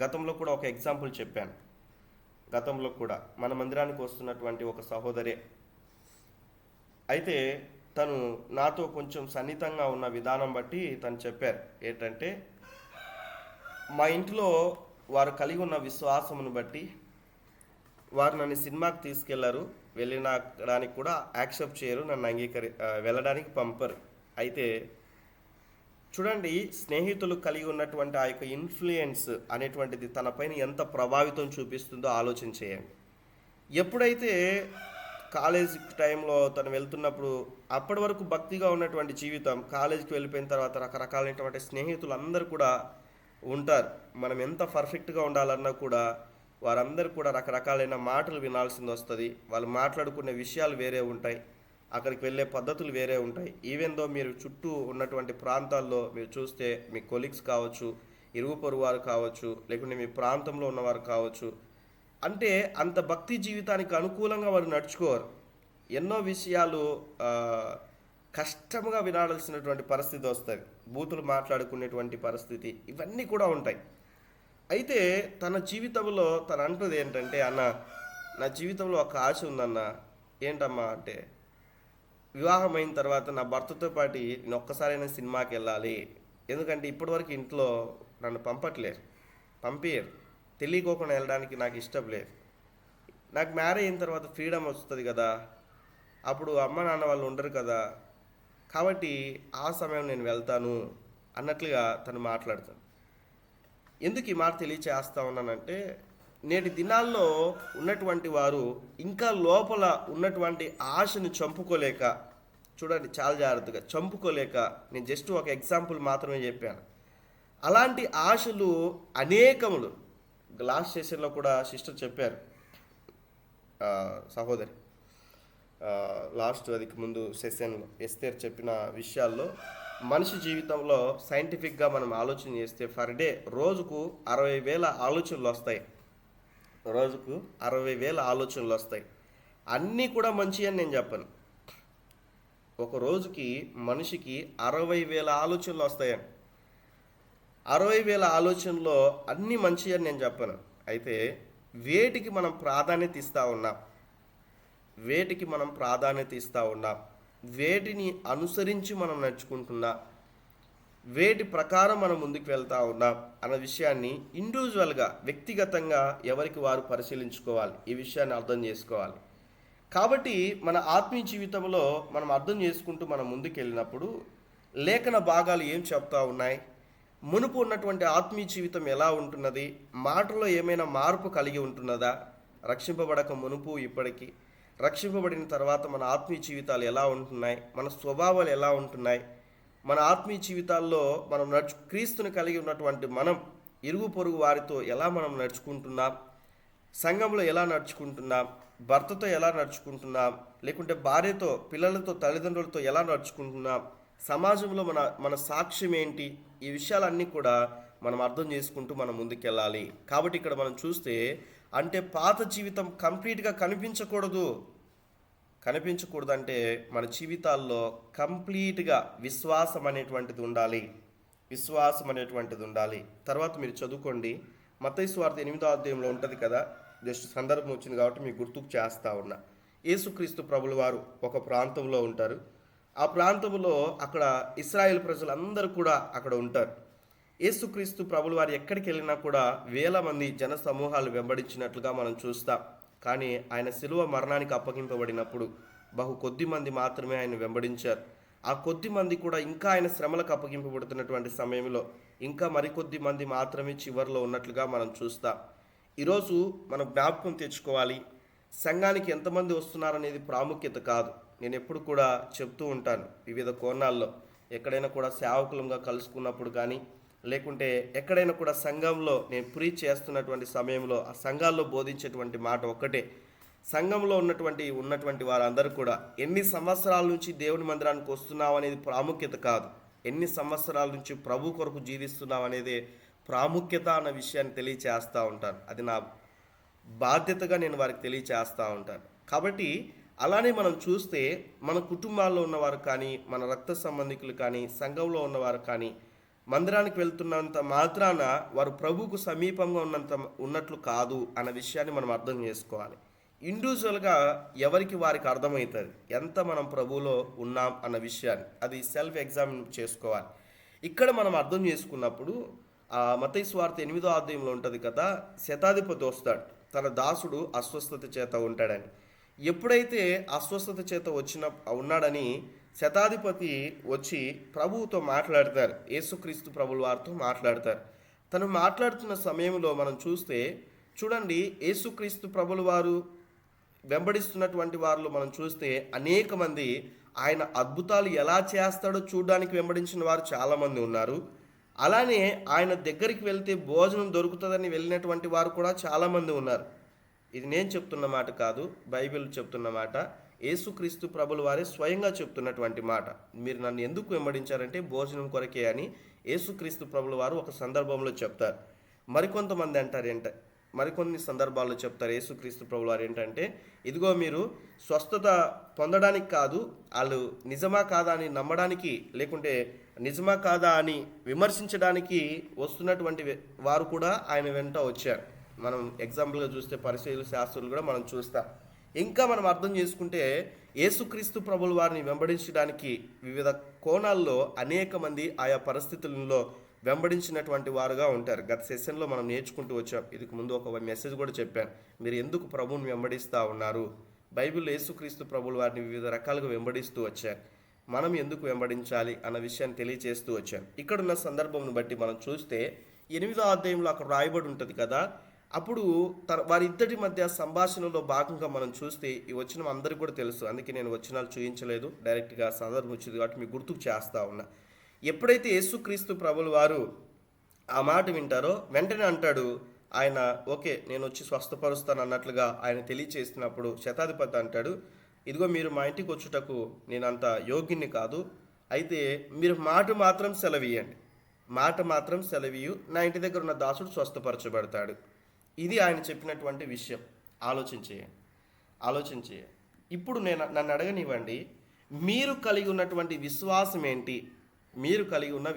A: గతంలో కూడా ఒక ఎగ్జాంపుల్ చెప్పాను. గతంలో కూడా మన మందిరానికి వస్తున్నటువంటి ఒక సహోదరే, అయితే తను నాతో కొంచెం సన్నిహితంగా ఉన్న విధానం బట్టి తను చెప్పారు ఏంటంటే, మా ఇంట్లో వారు కలిగి ఉన్న విశ్వాసమును బట్టి వారు నన్ను సినిమాకి తీసుకెళ్లారు. వెళ్ళడానికి కూడా యాక్సెప్ట్ చేయరు, నన్ను వెళ్ళడానికి పంపరు. అయితే చూడండి, స్నేహితులు కలిగి ఉన్నటువంటి ఆ యొక్క ఇన్ఫ్లుయెన్స్ అనేటువంటిది తన పైన ఎంత ప్రభావితం చూపిస్తుందో ఆలోచన చేయండి. ఎప్పుడైతే కాలేజ్ టైంలో తను వెళ్తున్నప్పుడు, అప్పటి వరకు భక్తిగా ఉన్నటువంటి జీవితం, కాలేజీకి వెళ్ళిపోయిన తర్వాత రకరకాలైనటువంటి స్నేహితులు అందరూ కూడా ఉంటారు. మనం ఎంత పర్ఫెక్ట్గా ఉండాలన్నా కూడా వారందరూ కూడా రకరకాలైన మాటలు వినాల్సింది వస్తుంది. వాళ్ళు మాట్లాడుకునే విషయాలు వేరే ఉంటాయి, అక్కడికి వెళ్ళే పద్ధతులు వేరే ఉంటాయి. ఈవెన్ దో మీరు చుట్టూ ఉన్నటువంటి ప్రాంతాల్లో మీరు చూస్తే మీ కొలీగ్స్ కావచ్చు, ఇరుగు పొరుగు వారు కావచ్చు, లేకుంటే మీ ప్రాంతంలో ఉన్నవారు కావచ్చు, అంటే అంత భక్తి జీవితానికి అనుకూలంగా వారు నడుచుకోరు. ఎన్నో విషయాలు కష్టంగా వినాల్సినటువంటి పరిస్థితి వస్తుంది, బూతులు మాట్లాడుకునేటువంటి పరిస్థితి, ఇవన్నీ కూడా ఉంటాయి. అయితే తన జీవితంలో తను అంటుంది ఏంటంటే, అన్న నా జీవితంలో ఒక ఆశ ఉందన్న. ఏంటమ్మా అంటే, వివాహం అయిన తర్వాత నా భర్తతో పాటు నేను ఒక్కసారైనా సినిమాకి వెళ్ళాలి. ఎందుకంటే ఇప్పటివరకు ఇంట్లో నన్ను పంపించరు, తెలియకోకుండా వెళ్ళడానికి నాకు ఇష్టం లేదు. నాకు మ్యారేజ్ అయిన తర్వాత ఫ్రీడమ్ వస్తుంది కదా, అప్పుడు అమ్మ నాన్న వాళ్ళు ఉండరు కదా, కాబట్టి ఆ సమయం నేను వెళ్తాను అన్నట్లుగా తను మాట్లాడుతాను. ఎందుకు ఈ మాట తెలియచేస్తా ఉన్నానంటే, నేటి దినాల్లో ఉన్నటువంటి వారు ఇంకా లోపల ఉన్నటువంటి ఆశను చంపుకోలేక, చూడండి చాలా జాగ్రత్తగా, చంపుకోలేక, నేను జస్ట్ ఒక ఎగ్జాంపుల్ మాత్రమే చెప్పాను. అలాంటి ఆశలు అనేకములు. లాస్ట్ సెషన్లో కూడా సిస్టర్ చెప్పారు, సహోదరి లాస్ట్ అదికి ముందు సెషన్లో ఎస్తేర్ చెప్పిన విషయాల్లో, మనిషి జీవితంలో సైంటిఫిక్గా మనం ఆలోచన చేస్తే ఫర్ డే రోజుకు 60,000 ఆలోచనలు వస్తాయి. రోజుకు 60,000 ఆలోచనలు వస్తాయి. అన్నీ కూడా మంచి అని నేను చెప్పను. ఒక రోజుకి మనిషికి 60,000 ఆలోచనలు వస్తాయని. 60,000 ఆలోచనలో అన్నీ మంచి అని నేను చెప్పను. అయితే వేటికి మనం ప్రాధాన్యత ఇస్తూ ఉన్నాం, వేటిని అనుసరించి మనం నడుచుకుంటున్నాం, వేటి ప్రకారం మనం ముందుకు వెళ్తూ ఉన్నాం అన్న విషయాన్ని ఇండివిజువల్గా, వ్యక్తిగతంగా ఎవరికి వారు పరిశీలించుకోవాలి, ఈ విషయాన్ని అర్థం చేసుకోవాలి. కాబట్టి మన ఆత్మీయ జీవితంలో మనం అర్థం చేసుకుంటూ మనం ముందుకు వెళ్ళినప్పుడు లేఖన భాగాలు ఏం చెప్తా ఉన్నాయి, మునుపు ఉన్నటువంటి ఆత్మీయ జీవితం ఎలా ఉంటున్నది, మాటలో ఏమైనా మార్పు కలిగి ఉంటున్నదా, రక్షింపబడక మునుపు ఇప్పటికీ, రక్షింపబడిన తర్వాత మన ఆత్మీయ జీవితాలు ఎలా ఉంటున్నాయి, మన స్వభావాలు ఎలా ఉంటున్నాయి, మన ఆత్మీయ జీవితాల్లో మనం క్రీస్తుని కలిగి ఉన్నటువంటి మనం ఇరుగు పొరుగు వారితో ఎలా మనం నడుచుకుంటున్నాం, సంఘంలో ఎలా నడుచుకుంటున్నాం, భర్తతో ఎలా నడుచుకుంటున్నాం, లేకుంటే భార్యతో, పిల్లలతో, తల్లిదండ్రులతో ఎలా నడుచుకుంటున్నాం, సమాజంలో మన సాక్ష్యం ఏంటి, ఈ విషయాలన్నీ కూడా మనం అర్థం చేసుకుంటూ మనం ముందుకెళ్ళాలి. కాబట్టి ఇక్కడ మనం చూస్తే అంటే పాత జీవితం కంప్లీట్గా కనిపించకూడదంటే మన జీవితాల్లో కంప్లీట్గా విశ్వాసం అనేటువంటిది ఉండాలి. తర్వాత మీరు చదువుకోండి, మత్తయి సువార్త 8వ అధ్యాయంలో ఉంటుంది కదా, జస్ట్ సందర్భం వచ్చింది కాబట్టి మీకు గుర్తుకు చేస్తా ఉన్నా. యేసుక్రీస్తు ప్రభుల వారు ఒక ప్రాంతంలో ఉంటారు. ఆ ప్రాంతంలో అక్కడ ఇశ్రాయేల్ ప్రజలందరూ కూడా అక్కడ ఉంటారు. యేసుక్రీస్తు ప్రభుల వారు ఎక్కడికి వెళ్ళినా కూడా వేల మంది జన సమూహాలు వెంబడించినట్లుగా మనం చూస్తాం. కానీ ఆయన శిలువ మరణానికి అప్పగింపబడినప్పుడు బహు కొద్ది మంది మాత్రమే ఆయన వెంబడించారు. ఆ కొద్ది మంది కూడా ఇంకా ఆయన శ్రమలకు అప్పగింపబడుతున్నటువంటి సమయంలో ఇంకా మరికొద్ది మంది మాత్రమే చివరిలో ఉన్నట్లుగా మనం చూస్తాం. ఈరోజు మనం జ్ఞాపకం తెచ్చుకోవాలి, సంఘానికి ఎంతమంది వస్తున్నారనేది ప్రాముఖ్యత కాదు. నేను ఎప్పుడు కూడా చెప్తూ ఉంటాను, వివిధ కోణాల్లో ఎక్కడైనా కూడా సేవకులంగా కలుసుకున్నప్పుడు కానీ, లేకుంటే ఎక్కడైనా కూడా సంఘంలో నేను ప్రీచ్ చేస్తున్నటువంటి సమయంలో ఆ సంఘాల్లో బోధించేటువంటి మాట ఒక్కటే, సంఘంలో ఉన్నటువంటి వారందరూ కూడా ఎన్ని సంవత్సరాల నుంచి దేవుని మందిరానికి వస్తున్నాం అనేది ప్రాముఖ్యత కాదు, ఎన్ని సంవత్సరాల నుంచి ప్రభు కొరకు జీవిస్తున్నాం అనేది ప్రాముఖ్యత అన్న విషయాన్ని తెలియచేస్తూ ఉంటాను. అది నా బాధ్యతగా నేను వారికి తెలియచేస్తూ ఉంటాను. కాబట్టి అలానే మనం చూస్తే మన కుటుంబాల్లో ఉన్నవారు కానీ, మన రక్త సంబంధికులు కానీ, సంఘంలో ఉన్నవారు కానీ మందిరానికి వెళ్తున్నంత మాత్రాన వారు ప్రభువుకు సమీపంగా ఉన్నట్లు కాదు అన్న విషయాన్ని మనం అర్థం చేసుకోవాలి. ఇండివిజువల్గా ఎవరికి వారికి అర్థమవుతుంది ఎంత మనం ప్రభువులో ఉన్నాం అన్న విషయాన్ని, అది సెల్ఫ్ ఎగ్జామిన్ చేసుకోవాలి. ఇక్కడ మనం అర్థం చేసుకున్నప్పుడు మత్తయి సువార్త 8వ అధ్యాయంలో ఉంటుంది కదా, శతాధిపతి వస్తాడు, తన దాసుడు అస్వస్థత చేత ఉంటాడని. ఎప్పుడైతే అస్వస్థత చేత ఉన్నాడని శతాధిపతి వచ్చి ప్రభువుతో మాట్లాడతారు, యేసుక్రీస్తు ప్రభుల వారితో మాట్లాడతారు. తను మాట్లాడుతున్న సమయంలో మనం చూడండి, యేసుక్రీస్తు ప్రభుల వారు వెంబడిస్తున్నటువంటి వారిలో మనం చూస్తే అనేక మంది ఆయన అద్భుతాలు ఎలా చేస్తాడో చూడడానికి వెంబడించిన వారు చాలామంది ఉన్నారు. అలానే ఆయన దగ్గరికి వెళ్తే భోజనం దొరుకుతుందని వెళ్ళినటువంటి వారు కూడా చాలామంది ఉన్నారు. ఇది నేను చెప్తున్న మాట కాదు, బైబిల్ చెప్తున్న మాట, యేసుక్రీస్తు ప్రభుల వారే స్వయంగా చెప్తున్నటువంటి మాట. మీరు నన్ను ఎందుకు వెంబడించారంటే భోజనం కొరకే అని యేసుక్రీస్తు ప్రభుల వారు ఒక సందర్భంలో చెప్తారు. మరికొన్ని సందర్భాల్లో చెప్తారు యేసుక్రీస్తు ప్రభుల వారు ఏంటంటే, ఇదిగో మీరు స్వస్థత పొందడానికి కాదు, వాళ్ళు నిజమా కాదా అని నమ్మడానికి, లేకుంటే నిజమా కాదా అని విమర్శించడానికి వస్తున్నటువంటి వారు కూడా ఆయన వెంట వచ్చారు. మనం ఎగ్జాంపుల్గా చూస్తే పరిశీలు శాస్త్రులు కూడా మనం చూస్తాం. ఇంకా మనం అర్థం చేసుకుంటే యేసుక్రీస్తు ప్రభుల వారిని వెంబడించడానికి వివిధ కోణాల్లో అనేక మంది ఆయా పరిస్థితులలో వెంబడించినటువంటి వారుగా ఉంటారు. గత సెషన్లో మనం నేర్చుకుంటూ వచ్చాం. இதுக்கு ముందు ఒక మెసేజ్ కూడా చెప్పాను, మీరు ఎందుకు ప్రభువుని వెంబడిస్తూ ఉన్నారు. బైబిల్లో యేసుక్రీస్తు ప్రభుల వారిని వివిధ రకాలుగా వెంబడిస్తూ వచ్చారు, మనం ఎందుకు వెంబడించాలి అన్న విషయాన్ని తెలియజేస్తూ వచ్చాను. ఇక్కడున్న సందర్భంను బట్టి మనం చూస్తే 8వ అధ్యాయంలో అక్కడ రాయబడి ఉంటుంది కదా, అప్పుడు వారిద్దరి మధ్య సంభాషణలో భాగంగా మనం చూస్తే ఈ వచనం అందరికీ కూడా తెలుసు, అందుకే నేను వచనాలు చూపించలేదు, డైరెక్ట్గా సందర్భం వచ్చింది కాబట్టి మీకు గుర్తుకు చేస్తూ ఉన్నా. ఎప్పుడైతే యేసుక్రీస్తు ప్రభుల వారు ఆ మాట వింటారో వెంటనే అంటాడు ఆయన, ఓకే నేను వచ్చి స్వస్థపరుస్తాను అన్నట్లుగా ఆయన తెలియచేస్తున్నప్పుడు శతాధిపతి అంటాడు, ఇదిగో మీరు మా ఇంటికి వచ్చుటకు నేను అంత యోగ్యుని కాదు, అయితే మీరు మాట మాత్రం సెలవీయు, నా ఇంటి దగ్గర ఉన్న దాసుడు స్వస్థపరచబడతాడు. ఇది ఆయన చెప్పినటువంటి విషయం. ఆలోచించే ఇప్పుడు నన్ను అడగనివ్వండి, మీరు కలిగి ఉన్న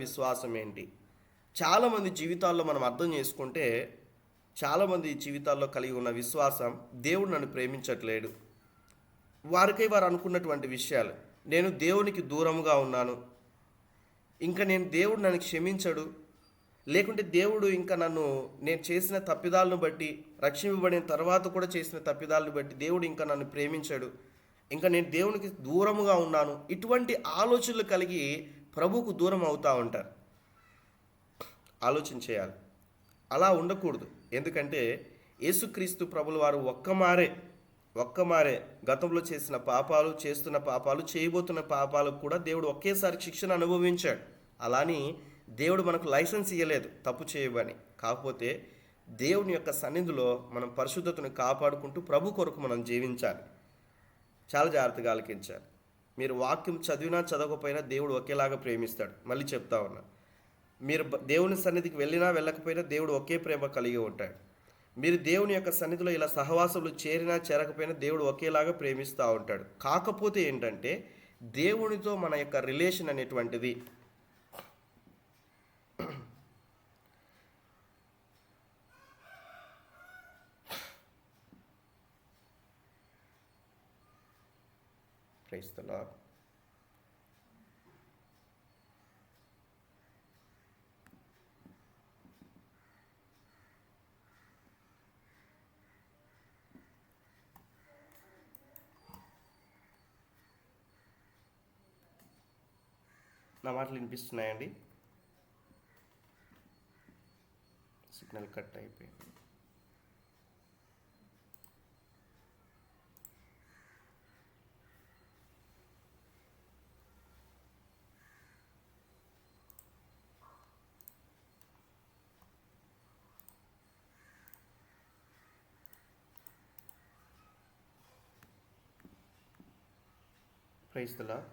A: విశ్వాసం ఏంటి? చాలామంది జీవితాల్లో మనం అర్థం చేసుకుంటే, చాలామంది జీవితాల్లో కలిగి ఉన్న విశ్వాసం, దేవుడు నన్ను ప్రేమించట్లేడు, వారికై వారు అనుకున్నటువంటి విషయాలు, నేను దేవునికి దూరంగా ఉన్నాను, ఇంకా దేవుడు నన్ను క్షమించడు, లేకుంటే దేవుడు ఇంకా నేను చేసిన తప్పిదాలను బట్టి, రక్షింపబడిన తర్వాత కూడా చేసిన తప్పిదాలను బట్టి దేవుడు ఇంకా నన్ను ప్రేమించాడు, ఇంకా నేను దేవునికి దూరముగా ఉన్నాను, ఇటువంటి ఆలోచనలు కలిగి ప్రభువుకు దూరం అవుతూ ఉంటారు. ఆలోచన చేయాలి, అలా ఉండకూడదు. ఎందుకంటే యేసుక్రీస్తు ప్రభుల వారు ఒక్కమారే గతంలో చేసిన పాపాలు, చేస్తున్న పాపాలు, చేయబోతున్న పాపాలకు కూడా దేవుడు ఒకేసారి శిక్షను అనుభవించాడు. అలాని దేవుడు మనకు లైసెన్స్ ఇవ్వలేదు తప్పు చేయమని. కాకపోతే దేవుని యొక్క సన్నిధిలో మనం పరిశుద్ధతను కాపాడుకుంటూ ప్రభు కొరకు మనం జీవించాలి. చాలా జాగ్రత్తగా ఆలకించాలి. మీరు వాక్యం చదివినా చదవకపోయినా దేవుడు ఒకేలాగా ప్రేమిస్తాడు. మళ్ళీ చెప్తా ఉన్నా, మీరు దేవుని సన్నిధికి వెళ్ళినా వెళ్ళకపోయినా దేవుడు ఒకే ప్రేమ కలిగి ఉంటాడు. మీరు దేవుని యొక్క సన్నిధిలో ఇలా సహవాసములు చేరినా చేరకపోయినా దేవుడు ఒకేలాగా ప్రేమిస్తూ ఉంటాడు. కాకపోతే ఏంటంటే దేవునితో మన యొక్క రిలేషన్ అనేటువంటిది ప్రైజ్ ది లార్డ్. నా మాటలు వినిపిస్తున్నాయండి? సిగ్నల్ కట్ అయిపోయింది. Praise the lord.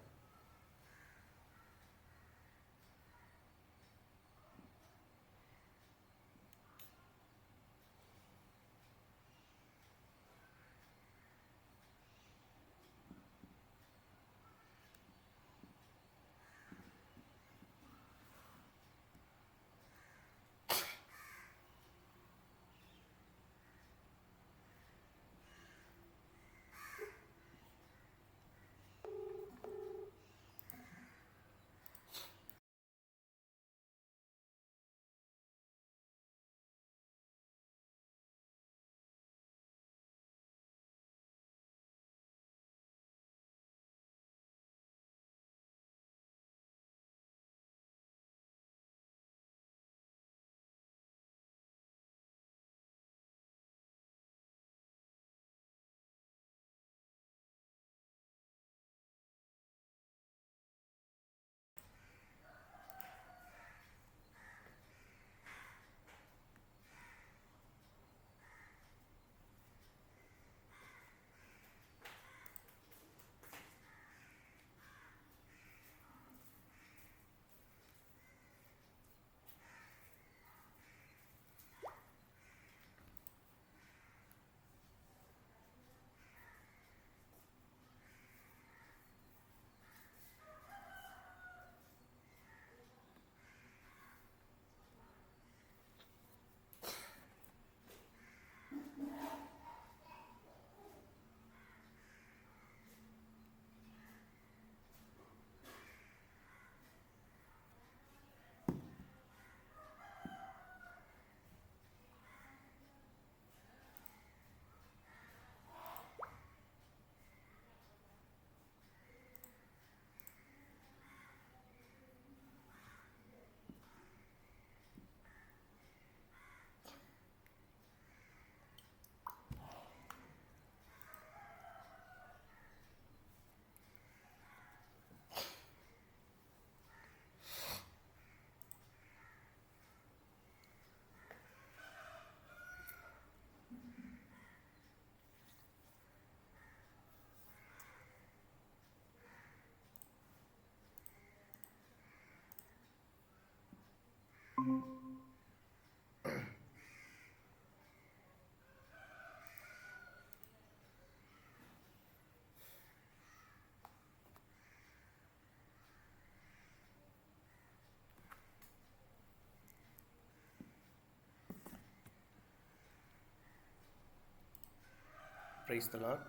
A: Praise the lord.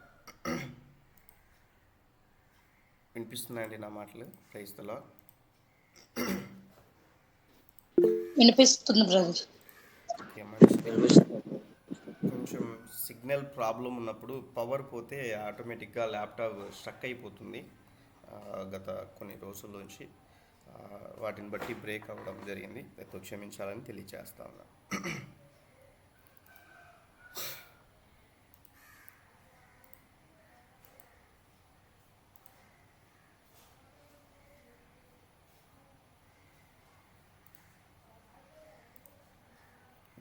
A: వినిపిస్తున్నాయండి నా మాటలు? Praise the lord.
C: వినిపిస్తుంది బ్రదర్.
A: ఓకే, మంచిది. కొంచెం సిగ్నల్ ప్రాబ్లం ఉన్నప్పుడు పవర్ పోతే ఆటోమేటిక్గా ల్యాప్టాప్ స్ట్రక్ అయిపోతుంది. గత కొన్ని రోజుల్లోంచి వాటిని బట్టి బ్రేక్ అవ్వడం జరిగింది. క్షమించాలని తెలియజేస్తా ఉన్నా.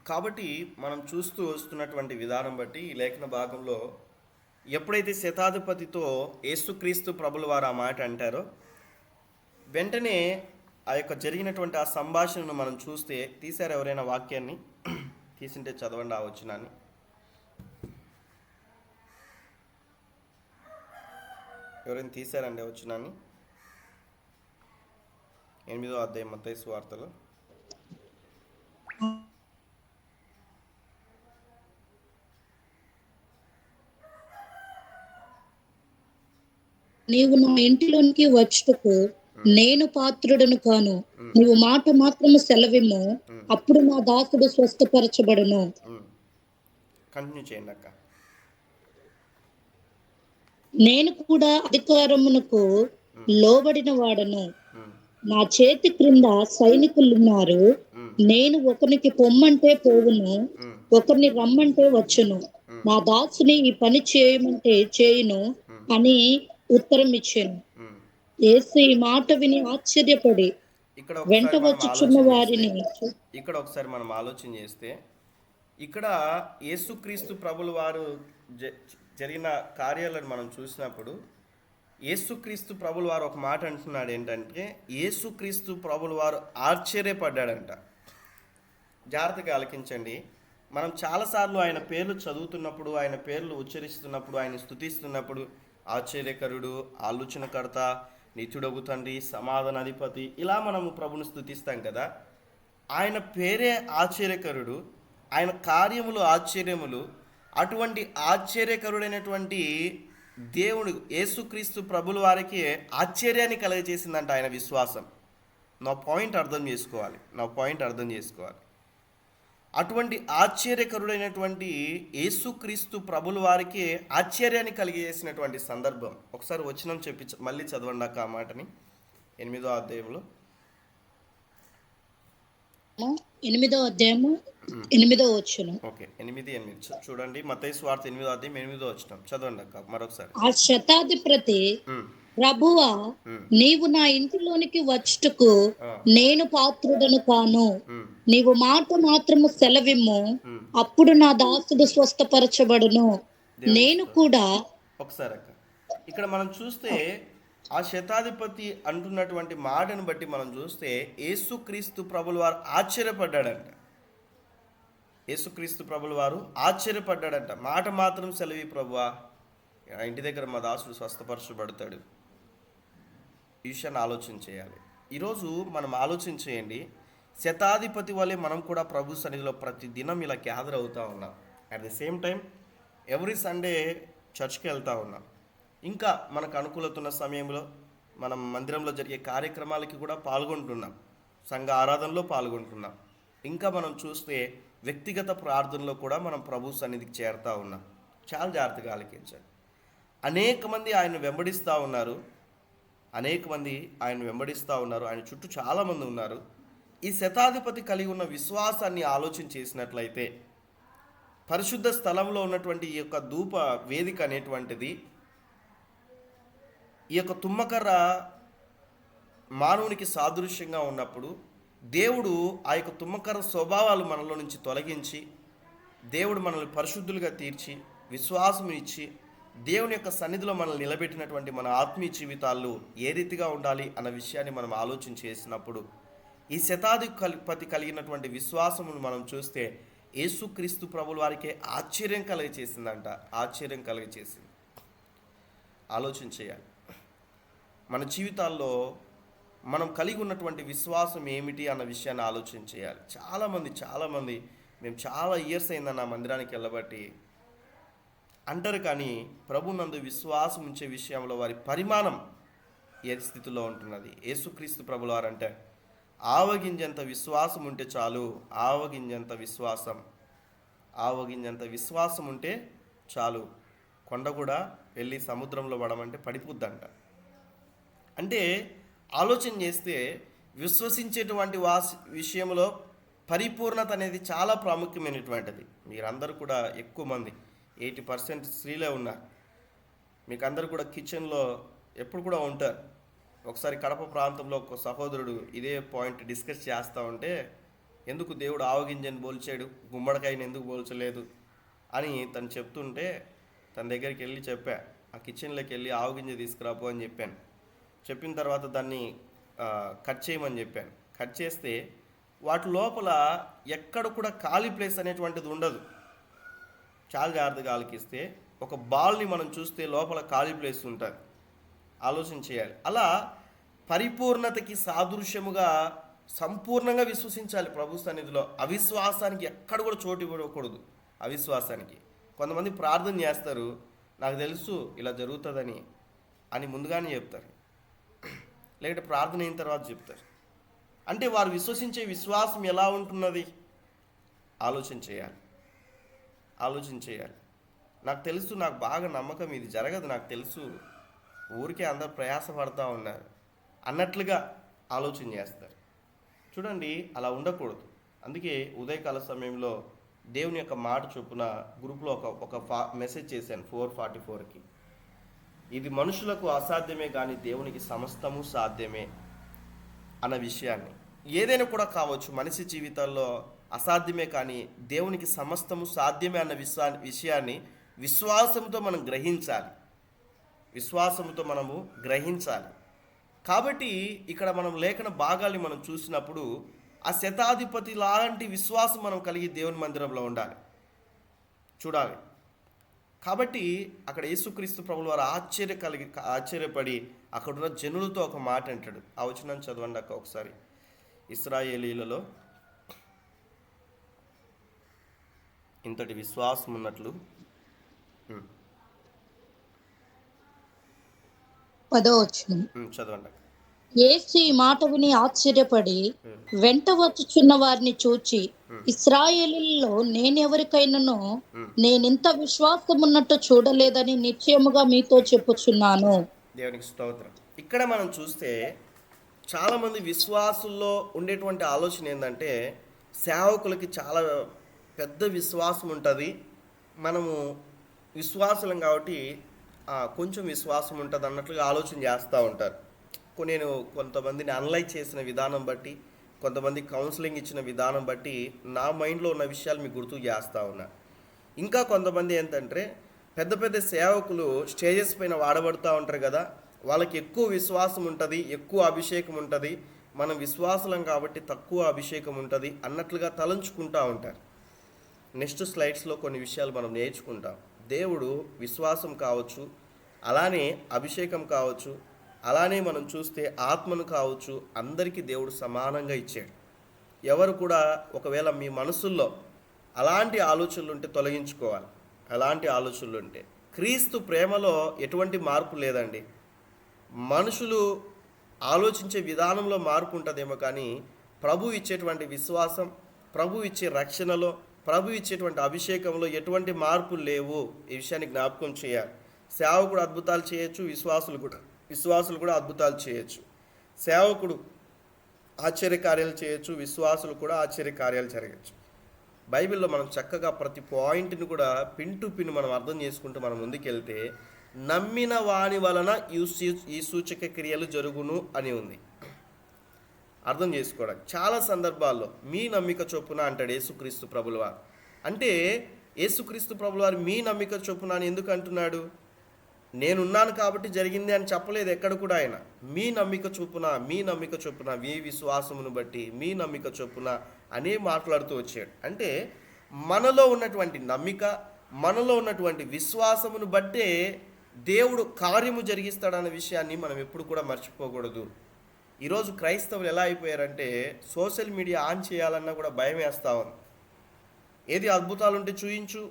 A: కాబట్టి మనం చూస్తూ వస్తున్నటువంటి విధానం బట్టి ఈ లేఖన భాగంలో ఎప్పుడైతే శతాధిపతితో యేసుక్రీస్తు ప్రభులు వారు ఆ మాట అంటారో వెంటనే ఆ యొక్క జరిగినటువంటి ఆ సంభాషణను మనం చూస్తే, తీశారు ఎవరైనా వాక్యాన్ని తీసింటే చదవండి ఆ వచనాన్ని. ఎవరైనా తీశారండి ఆ వచనాన్ని? 8వ అధ్యాయం మత్తయి సువార్తలో.
B: నీవు నా ఇంటిలోనికి వచ్చుటకు నేను పాత్రుడను కాను. నీవు మాట మాత్రము సెలవిమ్ము, అప్పుడు నా దాసుడు స్వస్థపరచబడును.
A: కంటిన్యూ చేయండి అక్క.
B: నేను కూడా అధికారమునకు లోబడిన వాడను. నా చేతి క్రింద సైనికులున్నారు. నేను ఒకరికి పొమ్మంటే పోవును, ఒకరిని రమ్మంటే వచ్చును. నా దాసుని ఈ పని చేయమంటే చేయును అని ఉత్తరం ఇచ్చాను. యేసు ఈ మాట విని ఆశ్చర్యపడి వెంట వచ్చుచున్న వారిని
A: ఇక్కడ ఒకసారి మనం ఆలోచన చేస్తే, ఇక్కడ యేసుక్రీస్తు ప్రభుల వారు జరిగిన కార్యాలను మనం చూసినప్పుడు యేసుక్రీస్తు ప్రభుల వారు ఒక మాట అంటున్నాడు. ఏంటంటే యేసుక్రీస్తు ప్రభుల వారు ఆశ్చర్యపడ్డాడంట. జాగ్రత్తగా ఆలకించండి. మనం చాలాసార్లు ఆయన పేర్లు చదువుతున్నప్పుడు, ఆయన పేర్లు ఉచ్చరిస్తున్నప్పుడు, ఆయన స్తుతిస్తున్నప్పుడు ఆశ్చర్యకరుడు, ఆలోచనకర్త, నిత్యుడగు తండ్రి, సమాధానాధిపతి, ఇలా మనము ప్రభుని స్తుతిస్తాం కదా. ఆయన పేరే ఆశ్చర్యకరుడు, ఆయన కార్యములు ఆశ్చర్యములు. అటువంటి ఆశ్చర్యకరుడైనటువంటి దేవుడు యేసుక్రీస్తు ప్రభుల వారికి ఆశ్చర్యాన్ని కలగజేసిందంట ఆయన విశ్వాసం. నా పాయింట్ అర్థం చేసుకోవాలి. అటువంటి ఆశ్చర్యకరుడైనటువంటి యేసుక్రీస్తు ప్రభుల వారికి ఆశ్చర్యాన్ని కలిగజేసినటువంటి సందర్భం. ఒకసారి వచనం చెప్పి మళ్ళీ చదవండి అక్క ఆ మాటని. 8వ అధ్యాయంలో
B: 8వ అధ్యాయము 8వ వచనం.
A: ఓకే, 8 చూడండి. మత్తయి సువార్త 8వ అధ్యాయం 8వ వచనం చదవండి అక్క మరొకసారి.
B: ఆ శతాధిపతి, ప్రభువా, నీవు నా ఇంటిలోనికి వచ్చుటకు నేను పాత్రుడను కాను. నీవు మాట మాత్రము సెలవిమ్ము, అప్పుడు నా దాసుడు స్వస్థపరచబడును. నేను కూడా
A: ఒకసారి అక్క ఇక్కడ మనం చూస్తే ఆ శతాధిపతి అంటున్నటువంటి మాటను బట్టి మనం చూస్తే యేసుక్రీస్తు ప్రభుల వారు ఆశ్చర్యపడ్డాడంట. మాట మాత్రం సెలవి ప్రభువా, ఇంటి దగ్గర మా దాసుడు స్వస్థపరచబడతాడు. ఈ విషయాన్ని ఆలోచన చేయాలి. ఈరోజు మనం ఆలోచన చేయండి. శతాధిపతి వల్లే మనం కూడా ప్రభు సన్నిధిలో ప్రతి దినం ఇలా గ్యాదర్ అవుతూ ఉన్నాం. At the same time every Sunday చర్చ్కి వెళ్తూ ఉన్నాం. ఇంకా మనకు అనుకూలతున్న సమయంలో మనం మందిరంలో జరిగే కార్యక్రమాలకి కూడా పాల్గొంటున్నాం, సంఘ ఆరాధనలో పాల్గొంటున్నాం. ఇంకా మనం చూస్తే వ్యక్తిగత ప్రార్థనలో కూడా మనం ప్రభు సన్నిధికి చేరుతూ ఉన్నాం. చాలా జాగ్రత్తగా ఆలకించండి. అనేక మంది ఆయన వెంబడిస్తూ ఉన్నారు. ఆయన చుట్టూ చాలామంది ఉన్నారు. ఈ శతాధిపతి కలిగి ఉన్న విశ్వాసాన్ని ఆలోచన చేసినట్లయితే పరిశుద్ధ స్థలంలో ఉన్నటువంటి ఈ యొక్క ధూప వేదిక అనేటువంటిది, ఈ యొక్క తుమ్మకర్ర మానవునికి సాదృశ్యంగా ఉన్నప్పుడు దేవుడు ఆ యొక్క తుమ్మకర్ర స్వభావాలు మనలో నుంచి తొలగించి, దేవుడు మనల్ని పరిశుద్ధులుగా తీర్చి, విశ్వాసం ఇచ్చి, దేవుని యొక్క సన్నిధిలో మనల్ని నిలబెట్టినటువంటి మన ఆత్మీయ జీవితాల్లో ఏ రీతిగా ఉండాలి అన్న విషయాన్ని మనం ఆలోచన చేసినప్పుడు ఈ శతాధిపతి కలిగినటువంటి విశ్వాసమును మనం చూస్తే యేసుక్రీస్తు ప్రభుల వారికి ఆశ్చర్యం కలిగచేసింది. ఆలోచన చేయాలి. మన జీవితాల్లో మనం కలిగి ఉన్నటువంటి విశ్వాసం ఏమిటి అన్న విషయాన్ని ఆలోచన చేయాలి. చాలామంది మేము చాలా ఇయర్స్ అయిందన్న మందిరానికి వెళ్ళబట్టి అంటారు, కానీ ప్రభునందు విశ్వాసం ఉంచే విషయంలో వారి పరిమాణం ఏ స్థితిలో ఉంటున్నది. యేసుక్రీస్తు ప్రభుల వారంటే ఆవగింజంత విశ్వాసం ఉంటే చాలు. ఆవగింజంత విశ్వాసం ఉంటే చాలు. కొండ కూడా వెళ్ళి సముద్రంలో పడమంటే పడిపోద్దంట. అంటే ఆలోచన చేస్తే విశ్వసించేటువంటి విషయంలో పరిపూర్ణత అనేది చాలా ప్రాముఖ్యమైనటువంటిది. మీరందరూ కూడా ఎక్కువ మంది 80% స్త్రీలే ఉన్నారు. మీకు అందరూ కూడా కిచెన్లో ఎప్పుడు కూడా ఉంటారు. ఒకసారి కడప ప్రాంతంలో ఒక సహోదరుడు ఇదే పాయింట్ డిస్కస్ చేస్తూ ఉంటే ఎందుకు దేవుడు ఆవగింజని పోల్చాడు, గుమ్మడికాయని ఎందుకు పోల్చలేదు అని తను చెప్తుంటే తన దగ్గరికి వెళ్ళి చెప్పా. ఆ కిచెన్లోకి వెళ్ళి ఆవగింజ తీసుకురాపో అని చెప్పాను. చెప్పిన తర్వాత దాన్ని కట్ చేయమని చెప్పాను. కట్ చేస్తే వాటి లోపల ఎక్కడ కూడా ఖాళీ ప్లేస్ అనేటువంటిది ఉండదు. చాలా జాగ్రత్తగా ఆలకిస్తే ఒక బాల్ని మనం చూస్తే లోపల ఖాళీ ప్లేస్ ఉంటుంది. ఆలోచన చేయాలి. అలా పరిపూర్ణతకి సాదృశ్యముగా సంపూర్ణంగా విశ్వసించాలి ప్రభు సన్నిధిలో. అవిశ్వాసానికి ఎక్కడ కూడా చోటు ఇవ్వకూడదు. అవిశ్వాసానికి కొంతమంది ప్రార్థన చేస్తారు, నాకు తెలుసు ఇలా జరుగుతుందని అని ముందుగానే చెప్తారు, లేకపోతే ప్రార్థన అయిన తర్వాత చెప్తారు. అంటే వారు విశ్వసించే విశ్వాసం ఎలా ఉంటున్నది ఆలోచన చేయాలి. ఆలోచన చేయాలి. నాకు తెలుసు, నాకు బాగా నమ్మకం, ఇది జరగదు, నాకు తెలుసు, ఊరికే అందరు ప్రయాసపడతా ఉన్నారు అన్నట్లుగా ఆలోచన చేస్తారు. చూడండి, అలా ఉండకూడదు. అందుకే ఉదయకాల సమయంలో దేవుని యొక్క మాట చొప్పున గ్రూప్లో ఒక మెసేజ్ చేశాను 4:44కి. ఇది మనుషులకు అసాధ్యమే కానీ దేవునికి సమస్తము సాధ్యమే అన్న విషయాన్ని. ఏదైనా కూడా కావచ్చు, మనిషి జీవితాల్లో అసాధ్యమే కానీ దేవునికి సమస్తము సాధ్యమే అన్న విషయాన్ని విశ్వాసంతో మనం గ్రహించాలి. విశ్వాసంతో మనము గ్రహించాలి. కాబట్టి ఇక్కడ మనం లేఖన భాగాల్ని మనం చూసినప్పుడు ఆ శతాధిపతి లాంటి విశ్వాసం మనం కలిగి దేవుని మందిరంలో ఉండాలి, చూడాలి. కాబట్టి అక్కడ యేసుక్రీస్తు ప్రభుల వారు ఆశ్చర్యపడి అక్కడున్న జనులతో ఒక మాట అంటాడు. ఆ వచనం చదవండి అక్క ఒకసారి. ఇశ్రాయేలీలలో ఇంతటి విశ్వాసం ఉన్నట్లు
B: 10వ వచనం.
A: చదవండి అక్క.
B: యేసు ఈ మాట విని ఆశ్చర్యపడి వెంట వచ్చుచున్న వారిని చూచి, ఇశ్రాయేలీయులలో నేనెవరికైనాను నేనింత విశ్వాసం ఉన్నట్టు చూడలేదని నిశ్చయముగా మీతో చెప్పుచున్నాను.
A: దేవునికి స్తోత్రం. ఇక్కడ మనం చూస్తే చాలామంది విశ్వాసుల్లో ఉండేటువంటి ఆలోచన ఏంటంటే, సేవకులకి చాలా పెద్ద విశ్వాసం ఉంటుంది, మనము విశ్వాసులం కాబట్టి కొంచెం విశ్వాసం ఉంటుంది అన్నట్లుగా ఆలోచన చేస్తూ ఉంటారు. నేను కొంతమందిని అనలైజ్ చేసిన విధానం బట్టి, కొంతమంది కౌన్సిలింగ్ ఇచ్చిన విధానం బట్టి నా మైండ్లో ఉన్న విషయాలు మీకు గుర్తు చేస్తూ ఉన్నా. ఇంకా కొంతమంది ఏంటంటే, పెద్ద పెద్ద సేవకులు స్టేజెస్ పైన వాడబడుతూ ఉంటారు కదా, వాళ్ళకి ఎక్కువ విశ్వాసం ఉంటుంది, ఎక్కువ అభిషేకం ఉంటుంది, మనం విశ్వాసులం కాబట్టి తక్కువ అభిషేకం ఉంటుంది అన్నట్లుగా తలంచుకుంటూ ఉంటారు. నెక్స్ట్ స్లైడ్స్లో కొన్ని విషయాలు మనం నేర్చుకుంటాం. దేవుడు విశ్వాసం కావచ్చు, అలానే అభిషేకం కావచ్చు, అలానే మనం చూస్తే ఆత్మను కావచ్చు, అందరికీ దేవుడు సమానంగా ఇచ్చాడు. ఎవరు కూడా ఒకవేళ మీ మనసుల్లో అలాంటి ఆలోచనలు ఉంటే తొలగించుకోవాలి. అలాంటి ఆలోచనలు ఉంటే క్రీస్తు ప్రేమలో ఎటువంటి మార్పు లేదండి. మనుషులు ఆలోచించే విధానంలో మార్పు ఉంటుందేమో కానీ ప్రభు ఇచ్చేటువంటి విశ్వాసం, ప్రభు ఇచ్చే రక్షణలో, ప్రభు ఇచ్చేటువంటి అభిషేకంలో ఎటువంటి మార్పులు లేవు. ఈ విషయాన్ని జ్ఞాపకం చేయాలి. సేవకుడు అద్భుతాలు చేయొచ్చు, విశ్వాసులు కూడా అద్భుతాలు చేయొచ్చు. సేవకుడు ఆశ్చర్యకార్యాలు చేయొచ్చు, విశ్వాసులు కూడా ఆశ్చర్యకార్యాలు జరగచ్చు. బైబిల్లో మనం చక్కగా ప్రతి పాయింట్ని కూడా పిన్ టు పిన్ మనం అర్థం చేసుకుంటూ మనం ముందుకెళ్తే, నమ్మిన వాని వలన ఈ సూచక క్రియలు జరుగును అని ఉంది. అర్థం చేసుకోవడానికి చాలా సందర్భాల్లో మీ నమ్మిక చొప్పున అంటాడు యేసుక్రీస్తు ప్రభుల వారు. అంటే యేసుక్రీస్తు ప్రభుల వారు మీ నమ్మిక చొప్పున అని ఎందుకు అంటున్నాడు? నేనున్నాను కాబట్టి జరిగింది అని చెప్పలేదు ఎక్కడ కూడా ఆయన. మీ నమ్మిక చొప్పున, మీ నమ్మిక చొప్పున, మీ విశ్వాసమును బట్టి, మీ నమ్మిక చొప్పున అనే మాట్లాడుతూ వచ్చాడు. అంటే మనలో ఉన్నటువంటి నమ్మిక, మనలో ఉన్నటువంటి విశ్వాసమును బట్టే దేవుడు కార్యము జరిగిస్తాడన్న విషయాన్ని మనం ఎప్పుడు కూడా మర్చిపోకూడదు. ఈరోజు క్రైస్తవులు ఎలా అయిపోయారంటే, సోషల్ మీడియా ఆన్ చేయాలన్నా కూడా భయం వేస్తా ఉంది. ఏది అద్భుతాలుంటే చూయించు,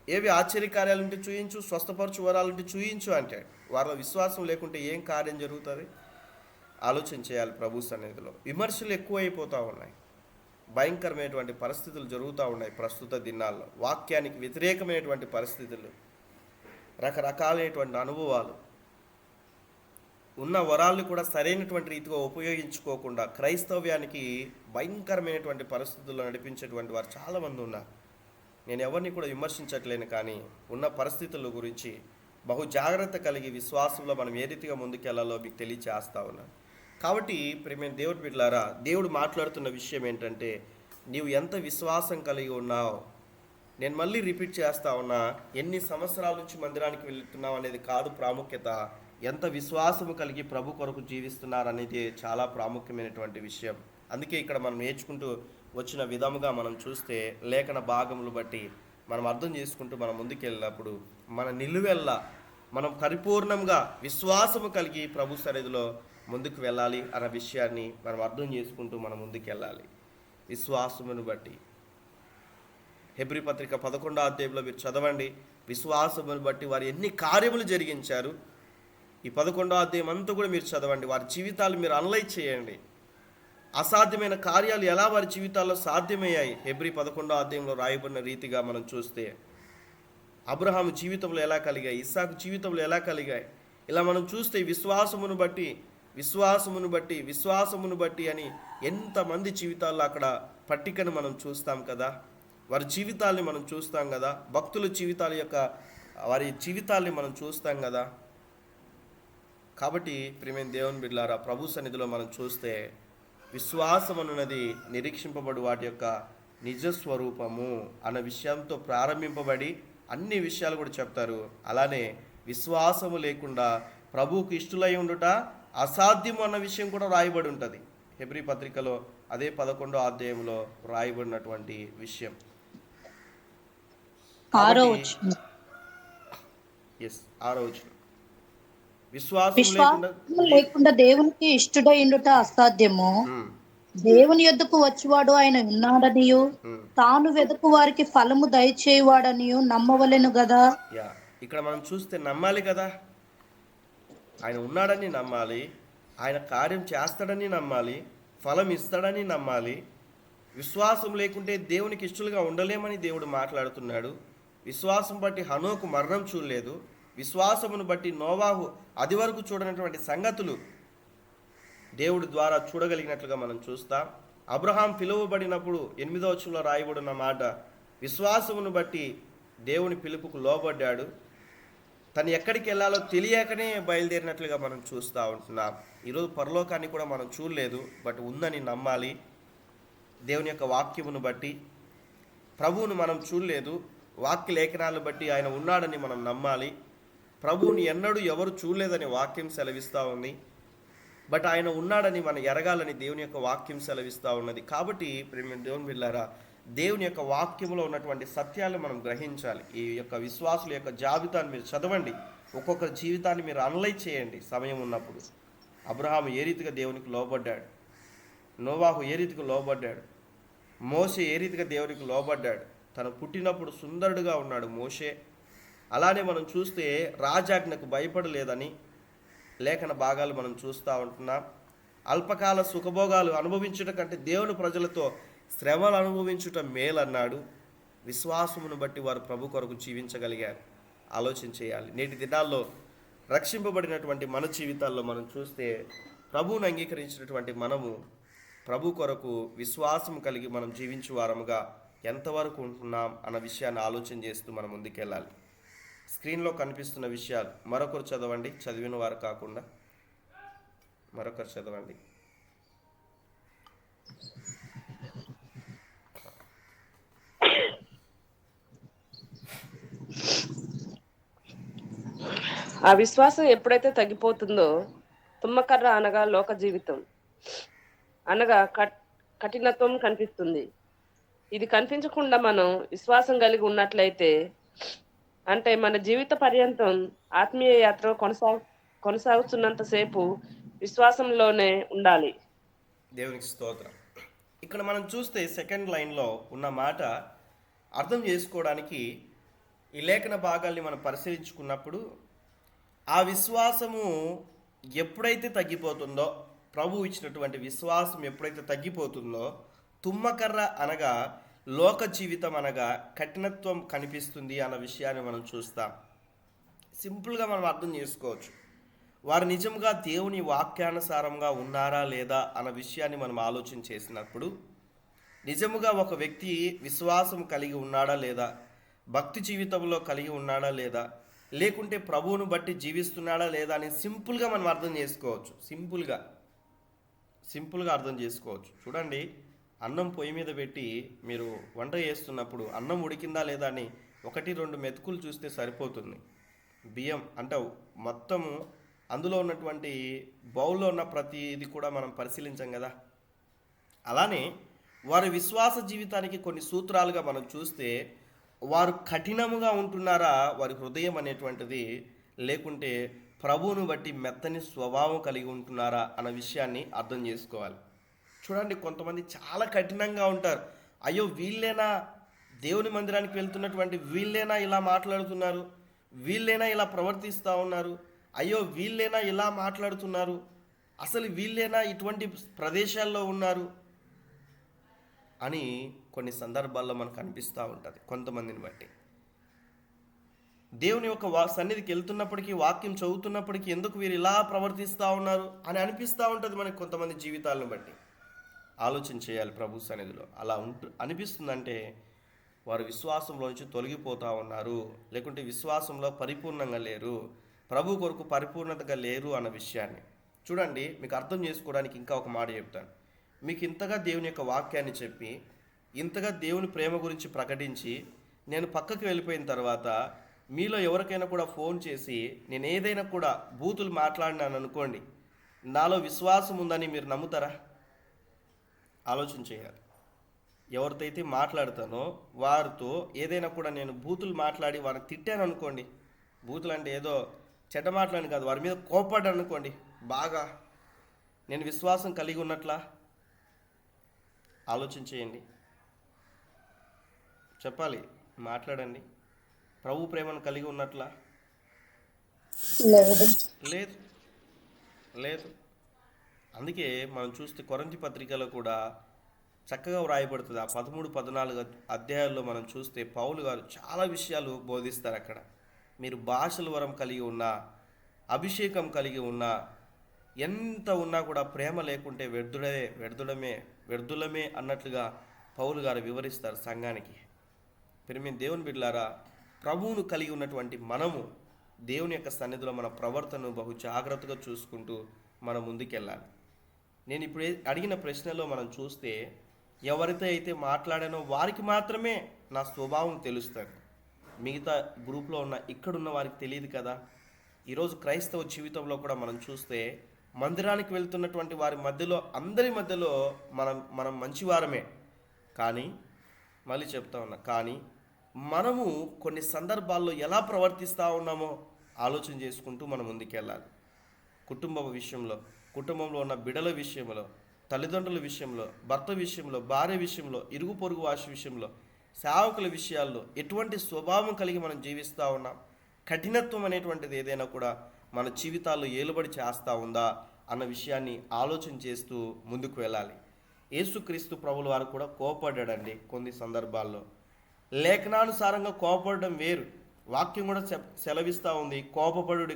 A: ఏవి ఆశ్చర్యకార్యాలుంటే చూయించు, స్వస్థపరచు వరాలుంటే చూయించు అంటాడు. వారిలో విశ్వాసం లేకుంటే ఏం కార్యం జరుగుతుంది? ఆలోచన చేయాలి. ప్రభు సన్నిధిలో విమర్శలు ఎక్కువైపోతూ ఉన్నాయి, భయంకరమైనటువంటి పరిస్థితులు జరుగుతూ ఉన్నాయి ప్రస్తుత దినాల్లో. వాక్యానికి వ్యతిరేకమైనటువంటి పరిస్థితులు, రకరకాలైనటువంటి అనుభవాలు, ఉన్న వరాలను కూడా సరైనటువంటి రీతిగా ఉపయోగించుకోకుండా క్రైస్తవ్యానికి భయంకరమైనటువంటి పరిస్థితుల్లో నడిపించేటువంటి వారు చాలామంది ఉన్నారు. నేను ఎవరిని కూడా విమర్శించట్లేను, కానీ ఉన్న పరిస్థితుల గురించి బహు జాగ్రత్త కలిగి విశ్వాసంలో మనం ఏ రీతిగా ముందుకెళ్లాలో మీకు తెలియచేస్తా ఉన్నాను. కాబట్టి ప్రియమైన దేవుడి బిడ్డలారా, దేవుడు మాట్లాడుతున్న విషయం ఏంటంటే, నీవు ఎంత విశ్వాసం కలిగి ఉన్నావు. నేను మళ్ళీ రిపీట్ చేస్తా ఉన్నా, ఎన్ని సంవత్సరాల నుంచి మందిరానికి వెళ్తున్నావు అనేది కాదు ప్రాముఖ్యత, ఎంత విశ్వాసము కలిగి ప్రభు కొరకు జీవిస్తున్నారు అనేది చాలా ప్రాముఖ్యమైనటువంటి విషయం. అందుకే ఇక్కడ మనం నేర్చుకుంటూ వచ్చిన విధముగా మనం చూస్తే లేఖన భాగములు బట్టి మనం అర్థం చేసుకుంటూ మనం ముందుకెళ్ళినప్పుడు మన నిలువెల్లా మనం పరిపూర్ణంగా విశ్వాసము కలిగి ప్రభు సన్నిధిలో ముందుకు వెళ్ళాలి అన్న విషయాన్ని మనం అర్థం చేసుకుంటూ మనం ముందుకెళ్ళాలి. విశ్వాసమును బట్టి హెబ్రీ పత్రిక 11వ అధ్యాయంలో మీరు చదవండి. విశ్వాసమును బట్టి వారు ఎన్ని కార్యములు జరిగించారు. ఈ 11వ అధ్యాయం అంతా కూడా మీరు చదవండి. వారి జీవితాలు మీరు అనలైజ్ చేయండి. అసాధ్యమైన కార్యాలు ఎలా వారి జీవితాల్లో సాధ్యమయ్యాయి. హెబ్రీ 11వ అధ్యాయంలో రాయబడిన రీతిగా మనం చూస్తే అబ్రహాము జీవితంలో ఎలా కలిగాయి, ఇస్సాకు జీవితంలో ఎలా కలిగాయి. ఇలా మనం చూస్తే విశ్వాసమును బట్టి అని ఎంతమంది జీవితాల్లో అక్కడ పట్టికను మనం చూస్తాం కదా. వారి జీవితాల్ని మనం చూస్తాం కదా. భక్తుల వారి జీవితాల్ని మనం చూస్తాం కదా. కాబట్టి ప్రియమైన దేవుని బిడ్డలారా, ప్రభు సన్నిధిలో మనం చూస్తే విశ్వాసం అన్నది నిరీక్షింపబడు వాటి యొక్క నిజస్వరూపము అన్న విషయంతో ప్రారంభింపబడి అన్ని విషయాలు కూడా చెప్తారు. అలానే విశ్వాసము లేకుండా ప్రభువుకు ఇష్టలై ఉండుట అసాధ్యము అన్న విషయం కూడా రాయబడి ఉంటుంది. హెబ్రీ పత్రికలో అదే 11వ అధ్యాయంలో రాయబడినటువంటి విషయం.
B: ఆరో
A: వచనం. విశ్వాసం
B: లేకుండా దేవునికి ఇష్టడై ఉండుట అసాధ్యము. దేవుని యొద్దకు వచ్చువాడు ఆయన ఉన్నాడనియు తాను వెదకు వారికి ఫలము దయచేవాడనియు నమ్మవలెను కదా.
A: ఇక్కడ మనం చూస్తే నమ్మాలి కదా. ఆయన ఉన్నాడని నమ్మాలి, ఆయన కార్యం చేస్తాడని నమ్మాలి, ఫలం ఇస్తాడని నమ్మాలి. విశ్వాసం లేకుంటే దేవునికి ఇష్టలుగా ఉండలేమని దేవుడు మాట్లాడుతున్నాడు. విశ్వాసం బట్టి హనోకు మరణం చూడలేదు. విశ్వాసమును బట్టి నోవాహు అది వరకు చూడనటువంటి సంగతులు దేవుడి ద్వారా చూడగలిగినట్లుగా మనం చూస్తాం. అబ్రహాం పిలువబడినప్పుడు 8వ వచనంలో రాయబడిన మాట, విశ్వాసమును బట్టి దేవుని పిలుపుకు లోబడ్డాడు. తను ఎక్కడికి వెళ్ళాలో తెలియకనే బయలుదేరినట్లుగా మనం చూస్తూ ఉంటున్నాం. ఈరోజు పరలోకాన్ని కూడా మనం చూడలేదు, బట్ ఉందని నమ్మాలి. దేవుని యొక్క వాక్యమును బట్టి ప్రభువును మనం చూడలేదు, వాక్య లేఖనాలను బట్టి ఆయన ఉన్నాడని మనం నమ్మాలి. ప్రభువుని ఎన్నడూ ఎవరు చూడలేదని వాక్యం సెలవిస్తూ ఉంది, బట్ ఆయన ఉన్నాడని మనం ఎరగాలని దేవుని యొక్క వాక్యం సెలవిస్తూ ఉన్నది. కాబట్టి ప్రేమ దేవుని బిడ్డలారా, దేవుని యొక్క వాక్యంలో ఉన్నటువంటి సత్యాలు మనం గ్రహించాలి. ఈ యొక్క విశ్వాసుల యొక్క జాబితాను మీరు చదవండి. ఒక్కొక్క జీవితాన్ని మీరు అనలైజ్ చేయండి సమయం ఉన్నప్పుడు. అబ్రహాము ఏ రీతిగా దేవునికి లోబడ్డాడు, నోవాహు ఏ రీతిగా లోబడ్డాడు, మోషే ఏ రీతిగా దేవునికి లోబడ్డాడు. తను పుట్టినప్పుడు సుందరుడుగా ఉన్నాడు మోషే. అలానే మనం చూస్తే రాజాజ్ఞకు భయపడలేదని లేఖన భాగాలు మనం చూస్తూ ఉంటున్నాం. అల్పకాల సుఖభోగాలు అనుభవించుట కంటే దేవుని ప్రజలతో శ్రమలు అనుభవించుట మేలన్నాడు. విశ్వాసమును బట్టి వారు ప్రభు కొరకు జీవించగలిగారు. ఆలోచన చేయాలి. నేటి దినాల్లో రక్షింపబడినటువంటి మన జీవితాల్లో మనం చూస్తే ప్రభువును అంగీకరించినటువంటి మనము ప్రభు కొరకు విశ్వాసం కలిగి మనం జీవించే వారముగా ఎంతవరకు ఉంటున్నాం అన్న విషయాన్ని ఆలోచన చేస్తూ మనం ముందుకెళ్ళాలి. స్క్రీన్లో కనిపిస్తున్న విషయాలు మరొకరు చదవండి, చదివిన వారు కాకుండా మరొకరు చదవండి.
D: ఆ విశ్వాసం ఎప్పుడైతే తగ్గిపోతుందో, తుమ్మకర్ర అనగా లోక జీవితం అనగా కఠినత్వం కనిపిస్తుంది. ఇది కనిపించకుండా మనం విశ్వాసం కలిగి ఉన్నట్లయితే, అంటే మన జీవిత పర్యంతం ఆత్మీయ యాత్ర కొనసాగుతున్నంతసేపు విశ్వాసంలోనే ఉండాలి.
A: దేవునికి స్తోత్రం. ఇక్కడ మనం చూస్తే సెకండ్ లైన్లో ఉన్న మాట అర్థం చేసుకోవడానికి ఈ లేఖన భాగాల్ని మనం పరిశీలించుకున్నప్పుడు, ఆ విశ్వాసము ఎప్పుడైతే తగ్గిపోతుందో, ప్రభు ఇచ్చినటువంటి విశ్వాసం ఎప్పుడైతే తగ్గిపోతుందో, తుమ్మకర్ర అనగా లోక జీవితం అనగా కఠినత్వం కనిపిస్తుంది అన్న విషయాన్ని మనం చూస్తాం. సింపుల్గా మనం అర్థం చేసుకోవచ్చు. వారు నిజంగా దేవుని వాక్యానుసారంగా ఉన్నారా లేదా అన్న విషయాన్ని మనం ఆలోచన చేసినప్పుడు, నిజముగా ఒక వ్యక్తి విశ్వాసం కలిగి ఉన్నాడా లేదా, భక్తి జీవితంలో కలిగి ఉన్నాడా లేదా, లేకుంటే ప్రభువును బట్టి జీవిస్తున్నాడా లేదా అని సింపుల్గా మనం అర్థం చేసుకోవచ్చు. సింపుల్గా సింపుల్గా అర్థం చేసుకోవచ్చు. చూడండి, అన్నం పొయ్యి మీద పెట్టి మీరు వంట చేస్తున్నప్పుడు అన్నం ఉడికిందా లేదా అని 1-2 మెతుకులు చూస్తే సరిపోతుంది. బియ్యం అంటే మొత్తము అందులో ఉన్నటువంటి బౌల్లో ఉన్న ప్రతిది కూడా మనం పరిశీలించాం కదా. అలానే వారి విశ్వాస జీవితానికి కొన్ని సూత్రాలుగా మనం చూస్తే, వారు కఠినముగా ఉంటున్నారా వారి హృదయం అనేటువంటిది, లేకుంటే ప్రభువును బట్టి మెత్తని స్వభావం కలిగి ఉంటున్నారా అన్న విషయాన్ని అర్థం చేసుకోవాలి. చూడండి, కొంతమంది చాలా కఠినంగా ఉంటారు. అయ్యో వీళ్ళేనా దేవుని మందిరానికి వెళ్తున్నటువంటి, వీళ్ళేనా ఇలా మాట్లాడుతున్నారు, వీళ్ళేనా ఇలా ప్రవర్తిస్తూ ఉన్నారు, అయ్యో వీళ్ళేనా ఇలా మాట్లాడుతున్నారు, అసలు వీళ్ళేనా ఇటువంటి ప్రదేశాల్లో ఉన్నారు అని కొన్ని సందర్భాల్లో మనకు అనిపిస్తూ ఉంటుంది కొంతమందిని బట్టి. దేవుని యొక్క సన్నిధికి వెళ్తున్నప్పటికీ, వాక్యం చదువుతున్నప్పటికీ ఎందుకు వీరు ఇలా ప్రవర్తిస్తూ ఉన్నారు అని అనిపిస్తూ ఉంటుంది మనకి కొంతమంది జీవితాలను బట్టి. ఆలోచన చేయాలి ప్రభు సన్నిధిలో. అలా అనిపిస్తుందంటే వారు విశ్వాసంలో నుంచి తొలగిపోతూ ఉన్నారు, లేకుంటే విశ్వాసంలో పరిపూర్ణంగా లేరు, ప్రభు కొరకు పరిపూర్ణతగా లేరు అన్న విషయాన్ని చూడండి. మీకు అర్థం చేసుకోవడానికి ఇంకా ఒక మాట చెప్తాను. మీకు ఇంతగా దేవుని యొక్క వాక్యాన్ని చెప్పి, ఇంతగా దేవుని ప్రేమ గురించి ప్రకటించి, నేను పక్కకి వెళ్ళిపోయిన తర్వాత మీలో ఎవరికైనా కూడా ఫోన్ చేసి నేను ఏదైనా కూడా బూతులు మాట్లాడినాను అనుకోండి, నాలో విశ్వాసం ఉందని మీరు నమ్ముతారా? ఆలోచన చేయాలి. ఎవరితో అయితే మాట్లాడతానో వారితో ఏదైనా కూడా నేను బూతులు మాట్లాడి వారిని తిట్టాను అనుకోండి, బూతులు అంటే ఏదో చెడ్డ మాట్లాడి కాదు, వారి మీద కోపడ్డాను అనుకోండి, బాగా నేను విశ్వాసం కలిగి ఉన్నట్లా? ఆలోచన చేయండి, చెప్పాలి, మాట్లాడండి. ప్రభు ప్రేమను కలిగి ఉన్నట్లా? లేదు, లేదు. అందుకే మనం చూస్తే కొరింథీ పత్రికలో కూడా చక్కగా వ్రాయబడుతుంది. ఆ 13-14 అధ్యాయాల్లో మనం చూస్తే పౌలు గారు చాలా విషయాలు బోధిస్తారు అక్కడ. మీరు భాషల వరం కలిగి ఉన్నా, అభిషేకం కలిగి ఉన్నా, ఎంత ఉన్నా కూడా ప్రేమ లేకుంటే వ్యర్థులమే అన్నట్లుగా పౌలు గారు వివరిస్తారు సంఘానికి. ప్రియమైన దేవుని బిడ్డలారా, ప్రభువును కలిగి ఉన్నటువంటి మనము దేవుని యొక్క సన్నిధిలో మన ప్రవర్తనను బహు జాగ్రత్తగా చూసుకుంటూ మనం ముందుకెళ్ళాలి. నేను ఇప్పుడు అడిగిన ప్రశ్నలో మనం చూస్తే, ఎవరితో అయితే మాట్లాడానో వారికి మాత్రమే నా స్వభావం తెలుస్తుంది, మిగతా గ్రూప్లో ఉన్న ఇక్కడున్న వారికి తెలియదు కదా. ఈరోజు క్రైస్తవ జీవితంలో కూడా మనం చూస్తే, మందిరానికి వెళ్తున్నటువంటి వారి మధ్యలో, అందరి మధ్యలో మనం మంచివారమే. కానీ మళ్ళీ చెప్తా ఉన్నా, కానీ మనము కొన్ని సందర్భాల్లో ఎలా ప్రవర్తిస్తూ ఉన్నామో ఆలోచన చేసుకుంటూ మనం ముందుకెళ్ళాలి. కుటుంబ విషయంలో, కుటుంబంలో ఉన్న బిడ్డల విషయంలో, తల్లిదండ్రుల విషయంలో, భర్త విషయంలో, భార్య విషయంలో, ఇరుగు పొరుగు వాసి విషయంలో, సేవకుల విషయాల్లో ఎటువంటి స్వభావం కలిగి మనం జీవిస్తూ ఉన్నాం, కఠినత్వం అనేటువంటిది ఏదైనా కూడా మన జీవితాల్లో ఏలుబడి చేస్తూ ఉందా అన్న విషయాన్ని ఆలోచన చేస్తూ ముందుకు వెళ్ళాలి. యేసుక్రీస్తు ప్రభుల వారు కూడా కోపడ్డాడండి కొన్ని సందర్భాల్లో. లేఖనానుసారంగా కోపడడం వేరు, వాక్యం కూడా సెలవిస్తూ ఉంది, కోపపడు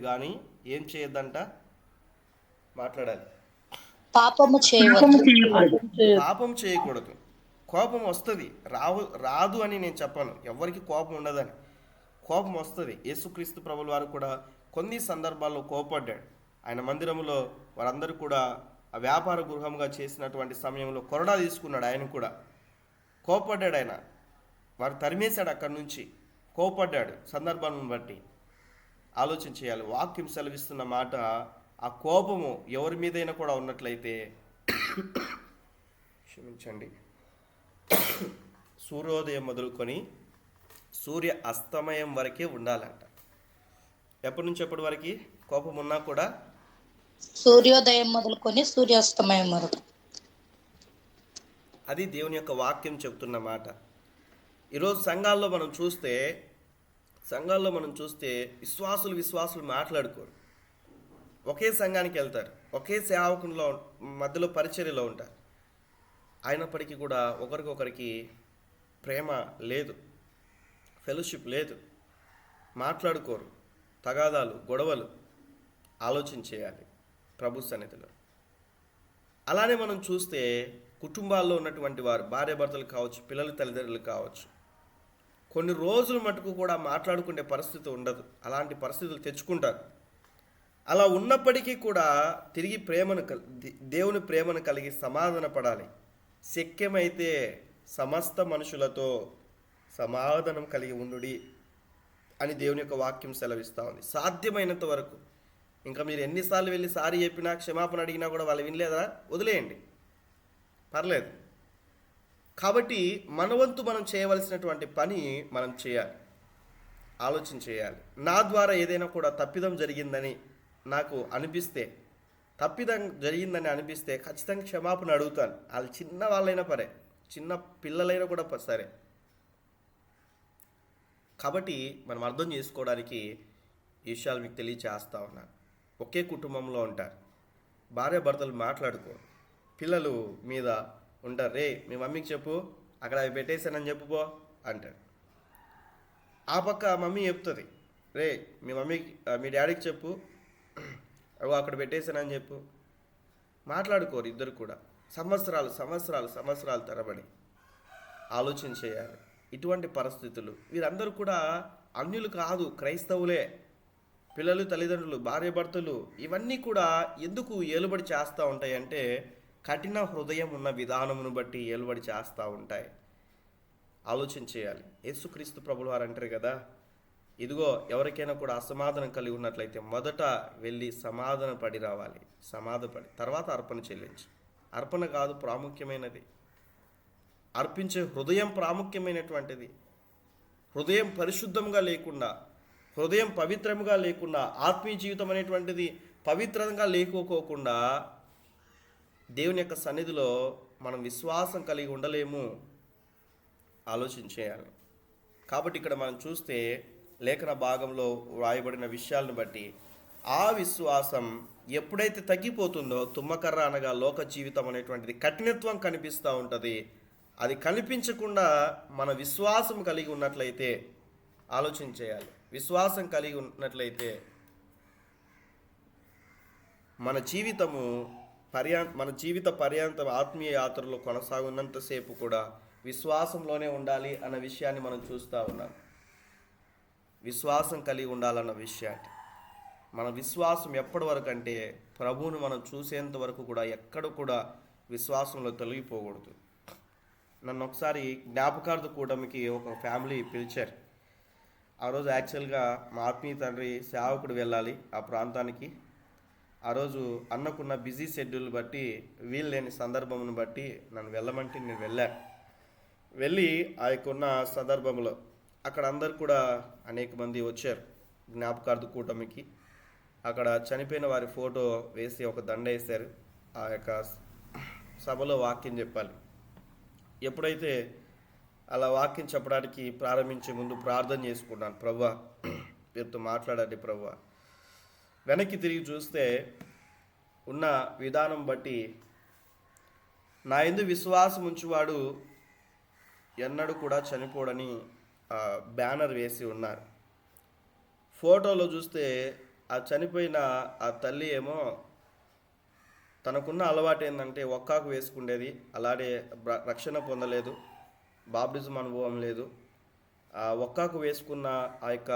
A: కానీ ఏం చేయొద్దంట, మాట్లాడాలి,
B: పాపం
A: చేయకూడదు. కోపం వస్తుంది, రాదు అని నేను చెప్పను, ఎవరికి కోపం ఉండదని. కోపం వస్తుంది. యేసుక్రీస్తు ప్రభుల వారు కూడా కొన్ని సందర్భాల్లో కోపడ్డాడు. ఆయన మందిరంలో వారందరూ కూడా ఆ వ్యాపార గృహంగా చేసినటువంటి సమయంలో కొరడా తీసుకున్నాడు. ఆయన కూడా కోపడ్డాడు. ఆయన వారు తరిమేశాడు అక్కడి నుంచి, కోపడ్డాడు. సందర్భాన్ని బట్టి ఆలోచన చేయాలి. వాక్యం సెలవిస్తున్న మాట, ఆ కోపము ఎవరి మీదైనా కూడా ఉన్నట్లయితే క్షమించండి, సూర్యోదయం మొదలుకొని సూర్య అస్తమయం వరకే ఉండాలంట. ఎప్పటి నుంచి ఎప్పటి వరకు కోపం ఉన్నా కూడా?
B: సూర్యోదయం మొదలుకొని సూర్యాస్తమయం వరకు.
A: అది దేవుని యొక్క వాక్యం చెప్తున్న మాట. ఈరోజు సంఘాల్లో మనం చూస్తే విశ్వాసులు మాట్లాడుకోరు. ఒకే సంఘానికి వెళ్తారు, ఒకే సేవకునిలో మధ్యలో పరిచర్యలో ఉంటారు. అయినప్పటికీ కూడా ఒకరికొకరికి ప్రేమ లేదు, ఫెలోషిప్ లేదు, మాట్లాడుకోరు, తగాదాలు, గొడవలు. ఆలోచన చేయాలి ప్రభు సన్నిధిలో. అలానే మనం చూస్తే కుటుంబాల్లో ఉన్నటువంటి వారు, భార్యాభర్తలు కావచ్చు, పిల్లలు తల్లిదండ్రులు కావచ్చు, కొన్ని రోజుల మటుకు కూడా మాట్లాడుకునే పరిస్థితి ఉండదు. అలాంటి పరిస్థితులు తెచ్చుకుంటారు. అలా ఉన్నప్పటికీ కూడా తిరిగి దేవుని ప్రేమను కలిగి సమాధాన పడాలి. శక్యమైతే సమస్త మనుషులతో సమాధానం కలిగి ఉండుడి అని దేవుని యొక్క వాక్యం సెలవిస్తూ ఉంది. సాధ్యమైనంత వరకు. ఇంకా మీరు ఎన్నిసార్లు వెళ్ళి సారీ చెప్పినా క్షమాపణ అడిగినా కూడా వాళ్ళు వినలేదా, వదిలేయండి, పర్లేదు. కాబట్టి మన వంతు మనం చేయవలసినటువంటి పని మనం చేయాలి, ఆలోచన చేయాలి. నా ద్వారా ఏదైనా కూడా తప్పిదం జరిగిందని నాకు అనిపిస్తే, ఖచ్చితంగా క్షమాపణ అడుగుతాను. వాళ్ళు చిన్న వాళ్ళైనా పరే, చిన్న పిల్లలైనా కూడా సరే. కాబట్టి మనం అర్థం చేసుకోవడానికి ఈ విషయాలు మీకు తెలియచేస్తా ఉన్నాను. ఒకే కుటుంబంలో ఉంటారు, భార్య భర్తలు మాట్లాడుకో, పిల్లలు మీద ఉంటారు. రే మీ మమ్మీకి చెప్పు, అక్కడ అవి పెట్టేశానని చెప్పుకో అంటారు. ఆ పక్క మమ్మీ చెప్తుంది, రే మీ డాడీకి చెప్పు, అక్కడ పెట్టేశానని చెప్పు. మాట్లాడుకోరు ఇద్దరు కూడా. సంవత్సరాలు తరబడి ఆలోచన చేయాలి. ఇటువంటి పరిస్థితులు, వీరందరూ కూడా అన్యులు కాదు, క్రైస్తవులే. పిల్లలు, తల్లిదండ్రులు, భార్య భర్తలు ఇవన్నీ కూడా ఎందుకు ఏలుబడి చేస్తూ ఉంటాయి అంటే, కఠిన హృదయం ఉన్న విధానమును బట్టి ఏలుబడి చేస్తూ ఉంటాయి. ఆలోచన చేయాలి. యేసుక్రీస్తు ప్రభులు వారు అంటారు కదా, ఇదిగో ఎవరికైనా కూడా అసమాధానం కలిగి ఉన్నట్లయితే మొదట వెళ్ళి సమాధాన పడి రావాలి. సమాధపడి తర్వాత అర్పణ చెల్లించి. అర్పణ కాదు ప్రాముఖ్యమైనది, అర్పించే హృదయం ప్రాముఖ్యమైనటువంటిది. హృదయం పరిశుద్ధంగా లేకుండా, హృదయం పవిత్రంగా లేకుండా, ఆత్మీయ జీవితం అనేటువంటిది పవిత్రంగా లేకోకుండా దేవుని యొక్క సన్నిధిలో మనం విశ్వాసం కలిగి ఉండలేము. ఆలోచన చేయాలి. కాబట్టి ఇక్కడ మనం చూస్తే లేఖన భాగంలో వ్రాయబడిన విషయాలను బట్టి ఆ విశ్వాసం ఎప్పుడైతే తగ్గిపోతుందో, తుమ్మకర్ర అనగా లోక జీవితం అనేటువంటిది కఠినత్వం కనిపిస్తూ ఉంటుంది. అది కనిపించకుండా మన విశ్వాసం కలిగి ఉన్నట్లయితే, ఆలోచన చేయాలి, విశ్వాసం కలిగి ఉన్నట్లయితే మన జీవిత పర్యాంతం ఆత్మీయ యాత్రలో కొనసాగున్నంతసేపు కూడా విశ్వాసంలోనే ఉండాలి అన్న విషయాన్ని మనం చూస్తూ ఉన్నాం. విశ్వాసం కలిగి ఉండాలన్న విషయాన్ని, మన విశ్వాసం ఎప్పటి వరకు అంటే ప్రభువును మనం చూసేంత వరకు కూడా ఎక్కడ కూడా విశ్వాసంలో తొలగిపోకూడదు. నన్ను ఒకసారి జ్ఞాపకార్థ కూటమికి ఒక ఫ్యామిలీ పిలిచారు. ఆ రోజు యాక్చువల్గా మా ఆత్మీయ తండ్రి సేవకుడు వెళ్ళాలి ఆ ప్రాంతానికి. ఆ రోజు అన్నకున్న బిజీ షెడ్యూల్ బట్టి, వీలు లేని సందర్భమును బట్టి నన్ను వెళ్ళమంటే నేను వెళ్ళి ఆ యొక్క సందర్భంలో అక్కడ అందరు కూడా అనేక మంది వచ్చారు జ్ఞాపకార్థ కూటమికి. అక్కడ చనిపోయిన వారి ఫోటో వేసి ఒక దండ వేశారు. ఆ యొక్క సభలో వాక్యం చెప్పాలి. ఎప్పుడైతే అలా వాక్యం చెప్పడానికి ప్రారంభించే ముందు ప్రార్థన చేసుకున్నాను, ప్రభువా వీరితో మాట్లాడండి ప్రభువా. వెనక్కి తిరిగి చూస్తే ఉన్న విధానం బట్టి నా యందు విశ్వాసం ఉంచువాడు ఎన్నడూ కూడా చనిపోడని బ్యానర్ వేసి ఉన్నారు. ఫోటోలో చూస్తే ఆ చనిపోయిన ఆ తల్లి ఏమో తనకున్న అలవాటు ఏంటంటే ఒక్కాకు వేసుకుండేది. అలాగే రక్షణ పొందలేదు, బాప్టిజం అనుభవం లేదు. ఆ ఒక్కాకు వేసుకున్న ఆ యొక్క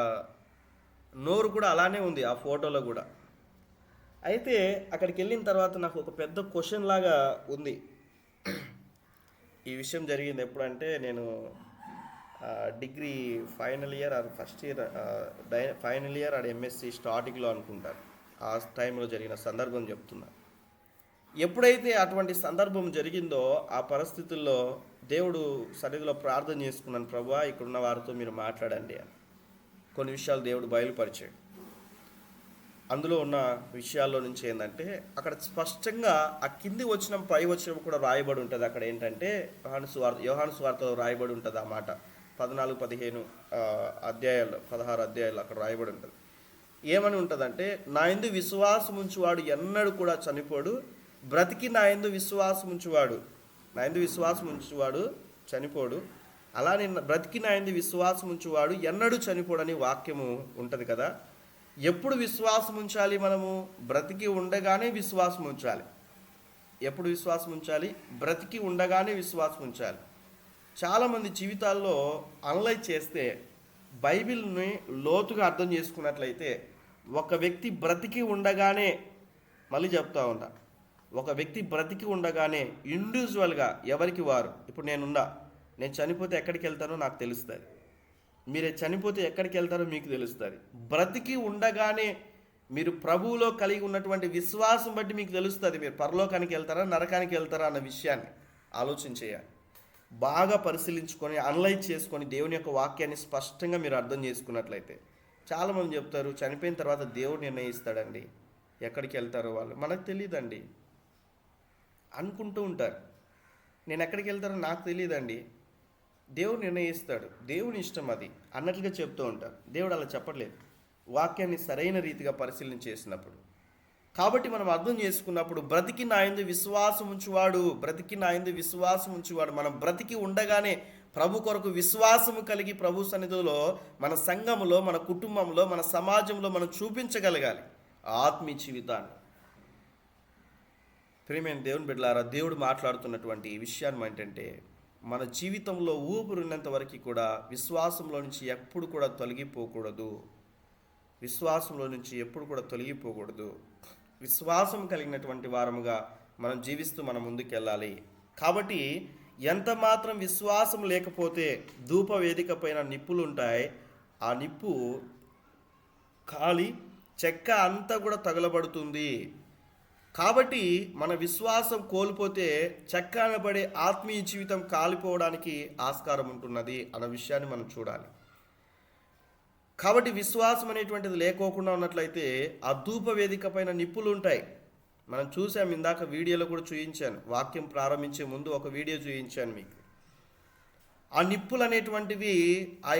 A: నోరు కూడా అలానే ఉంది ఆ ఫోటోలో కూడా. అయితే అక్కడికి వెళ్ళిన తర్వాత నాకు ఒక పెద్ద క్వశ్చన్ లాగా ఉంది. ఈ విషయం జరిగింది ఎప్పుడంటే, నేను degree final year are MSc స్టార్టింగ్లో అనుకుంటాను. ఆ టైంలో జరిగిన సందర్భం చెప్తున్నా. ఎప్పుడైతే అటువంటి సందర్భం జరిగిందో ఆ పరిస్థితుల్లో దేవుడు సన్నిధిలో ప్రార్థన చేసుకున్నాను, ప్రభువా ఇక్కడున్న వారితో మీరు మాట్లాడండి అని. కొన్ని విషయాలు దేవుడు బయలుపరిచాడు. అందులో ఉన్న విషయాల్లో నుంచి ఏంటంటే, అక్కడ స్పష్టంగా ఆ కింది వచనం పై వచనం కూడా రాయబడి ఉంటుంది. అక్కడ ఏంటంటే యోహాను సువార్తలో రాయబడి ఉంటుంది ఆ మాట. 14-15 అధ్యాయాలు, 16 అధ్యాయాలు అక్కడ రాయబడి ఉంటుంది. ఏమని ఉంటుందంటే, నా యందు విశ్వాసం ఉంచువాడు ఎన్నడూ కూడా చనిపోడు, బ్రతికి నా యందు విశ్వాసం ఉంచువాడు చనిపోడు, అలానే బ్రతికి నా యందు విశ్వాసం ఉంచువాడు ఎన్నడూ చనిపోడని వాక్యము ఉంటుంది కదా. ఎప్పుడు విశ్వాసం ఉంచాలి మనము? బ్రతికి ఉండగానే విశ్వాసం ఉంచాలి. ఎప్పుడు విశ్వాసం ఉంచాలి? బ్రతికి ఉండగానే విశ్వాసం ఉంచాలి. చాలామంది జీవితాల్లో అనలైజ్ చేస్తే, బైబిల్ని లోతుగా అర్థం చేసుకున్నట్లయితే ఒక వ్యక్తి బ్రతికి ఉండగానే, మళ్ళీ చెప్తా ఉన్నా, ఒక వ్యక్తి బ్రతికి ఉండగానే ఇండివిజువల్గా ఎవరికి వారు, ఇప్పుడు నేను చనిపోతే ఎక్కడికి వెళ్తానో నాకు తెలుస్తుంది, మీరు చనిపోతే ఎక్కడికి వెళ్తారో మీకు తెలుస్తుంది. బ్రతికి ఉండగానే మీరు ప్రభువులో కలిగి ఉన్నటువంటి విశ్వాసం బట్టి మీకు తెలుస్తుంది మీరు పరలోకానికి వెళ్తారా నరకానికి వెళ్తారా అన్న విషయాన్ని ఆలోచన చేయాలి. బాగా పరిశీలించుకొని అనలైజ్ చేసుకొని దేవుని యొక్క వాక్యాన్ని స్పష్టంగా మీరు అర్థం చేసుకున్నట్లయితే, చాలామంది చెప్తారు చనిపోయిన తర్వాత దేవుడు నిర్ణయిస్తాడండి ఎక్కడికి వెళ్తారో వాళ్ళు, మనకు తెలియదండి అనుకుంటూ ఉంటారు. నేను ఎక్కడికి వెళ్తారో నాకు తెలియదండి, దేవుడు నిర్ణయిస్తాడు, దేవుని ఇష్టం అది అన్నట్లుగా చెప్తూ ఉంటారు. దేవుడు అలా చెప్పట్లేదు వాక్యాన్ని సరైన రీతిగా పరిశీలన చేసినప్పుడు. కాబట్టి మనం అర్థం చేసుకున్నప్పుడు బ్రతికి నా యందు విశ్వాసం ఉంచువాడు, మనం బ్రతికి ఉండగానే ప్రభు కొరకు విశ్వాసము కలిగి ప్రభు సన్నిధిలో మన సంఘములో, మన కుటుంబంలో, మన సమాజంలో మనం చూపించగలగాలి ఆత్మీయ జీవితాన్ని. ప్రియమైన దేవుని బిడ్డలారా, దేవుడు మాట్లాడుతున్నటువంటి ఈ విషయాన్ని ఏంటంటే, మన జీవితంలో ఊపిరినంత వరకు కూడా విశ్వాసంలో నుంచి ఎప్పుడు కూడా తొలగిపోకూడదు. విశ్వాసం కలిగినటువంటి వారముగా మనం జీవిస్తూ మనం ముందుకెళ్ళాలి. కాబట్టి ఎంత మాత్రం విశ్వాసం లేకపోతే ధూప వేదిక పైన నిప్పులు ఉంటాయి, ఆ నిప్పు కాలి చెక్క అంతా కూడా తగలబడుతుంది. కాబట్టి మన విశ్వాసం కోల్పోతే చెక్క అనబడే ఆత్మీయ జీవితం కాలిపోవడానికి ఆస్కారం ఉంటున్నది అన్న విషయాన్ని మనం చూడాలి. కాబట్టి విశ్వాసం అనేటువంటిది లేకోకుండా ఉన్నట్లయితే ఆ ధూప వేదిక పైన నిప్పులు ఉంటాయి. మనం చూసాం, ఇందాక వీడియోలో కూడా చూపించాను, వాక్యం ప్రారంభించే ముందు ఒక వీడియో చూపించాను మీకు. ఆ నిప్పులు అనేటువంటివి ఆ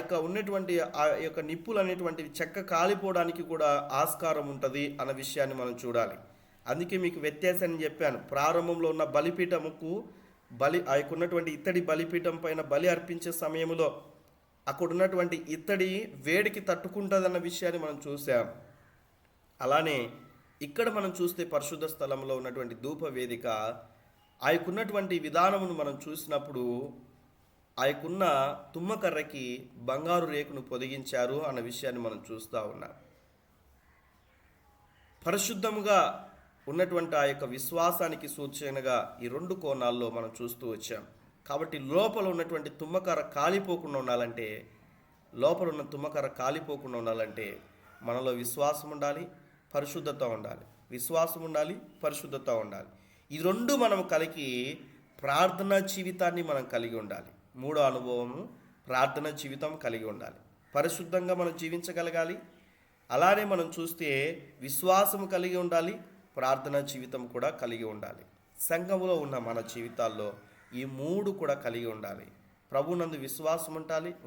A: యొక్క నిప్పులు అనేటువంటివి చెక్క కాలిపోవడానికి కూడా ఆస్కారం ఉంటుంది అన్న విషయాన్ని మనం చూడాలి. అందుకే మీకు వ్యత్యాసాన్ని చెప్పాను. ప్రారంభంలో ఉన్న బలిపీఠముకు ఆ యొక్క ఉన్నటువంటి ఇత్తడి బలిపీఠం పైన బలి అర్పించే సమయంలో అక్కడ ఉన్నటువంటి ఇత్తడి వేడికి తట్టుకుంటుందన్న విషయాన్ని మనం చూసాం. అలానే ఇక్కడ మనం చూస్తే పరిశుద్ధ స్థలంలో ఉన్నటువంటి ధూప వేదిక ఆ యొక్కున్నటువంటి విధానమును మనం చూసినప్పుడు ఆ యొక్కున్న తుమ్మకర్రకి బంగారు రేకును పొదిగించారు అన్న విషయాన్ని మనం చూస్తూ ఉన్నాం. పరిశుద్ధముగా ఉన్నటువంటి ఆ యొక్క విశ్వాసానికి సూచనగా ఈ రెండు కోణాల్లో మనం చూస్తూ వచ్చాం. కాబట్టి లోపల ఉన్నటువంటి తుమ్మకర్ర కాలిపోకుండా ఉండాలంటే మనలో విశ్వాసం ఉండాలి, పరిశుద్ధత ఉండాలి. ఈ రెండు మనం కలిగి ప్రార్థనా జీవితాన్ని మనం కలిగి ఉండాలి. మూడో అనుభవము ప్రార్థనా జీవితం కలిగి ఉండాలి. పరిశుద్ధంగా మనం జీవించగలగాలి. అలానే మనం చూస్తే విశ్వాసము కలిగి ఉండాలి, ప్రార్థనా జీవితం కూడా కలిగి ఉండాలి. సంఘములో ఉన్న మన జీవితాల్లో ఈ మూడు కూడా కలిగి ఉండాలి. ప్రభునందు విశ్వాసం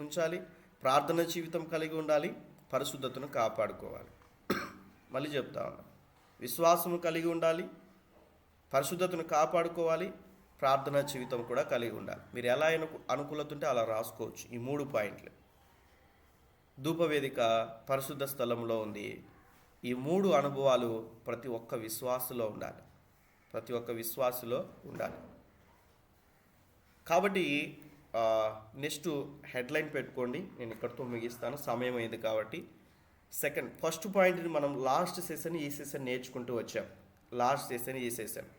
A: ఉంచాలి, ప్రార్థనా జీవితం కలిగి ఉండాలి, పరిశుద్ధతను కాపాడుకోవాలి. మళ్ళీ చెప్తా ఉన్నా, విశ్వాసము కలిగి ఉండాలి, పరిశుద్ధతను కాపాడుకోవాలి, ప్రార్థనా జీవితం కూడా కలిగి ఉండాలి. మీరు ఎలా అనుకూలత ఉంటే అలా రాసుకోవచ్చు. ఈ 3 పాయింట్లు. ధూపవేదిక పరిశుద్ధ స్థలంలో ఉంది. ఈ 3 అనుభవాలు ప్రతి ఒక్క విశ్వాసులో ఉండాలి. కాబట్టి నెక్స్ట్ హెడ్లైన్ పెట్టుకోండి, నేను ఇక్కడితో ముగిస్తాను, సమయం అయింది కాబట్టి. ఫస్ట్ పాయింట్ని మనం లాస్ట్ సెషన్ ఈ సెషన్ నేర్చుకుంటూ వచ్చాం.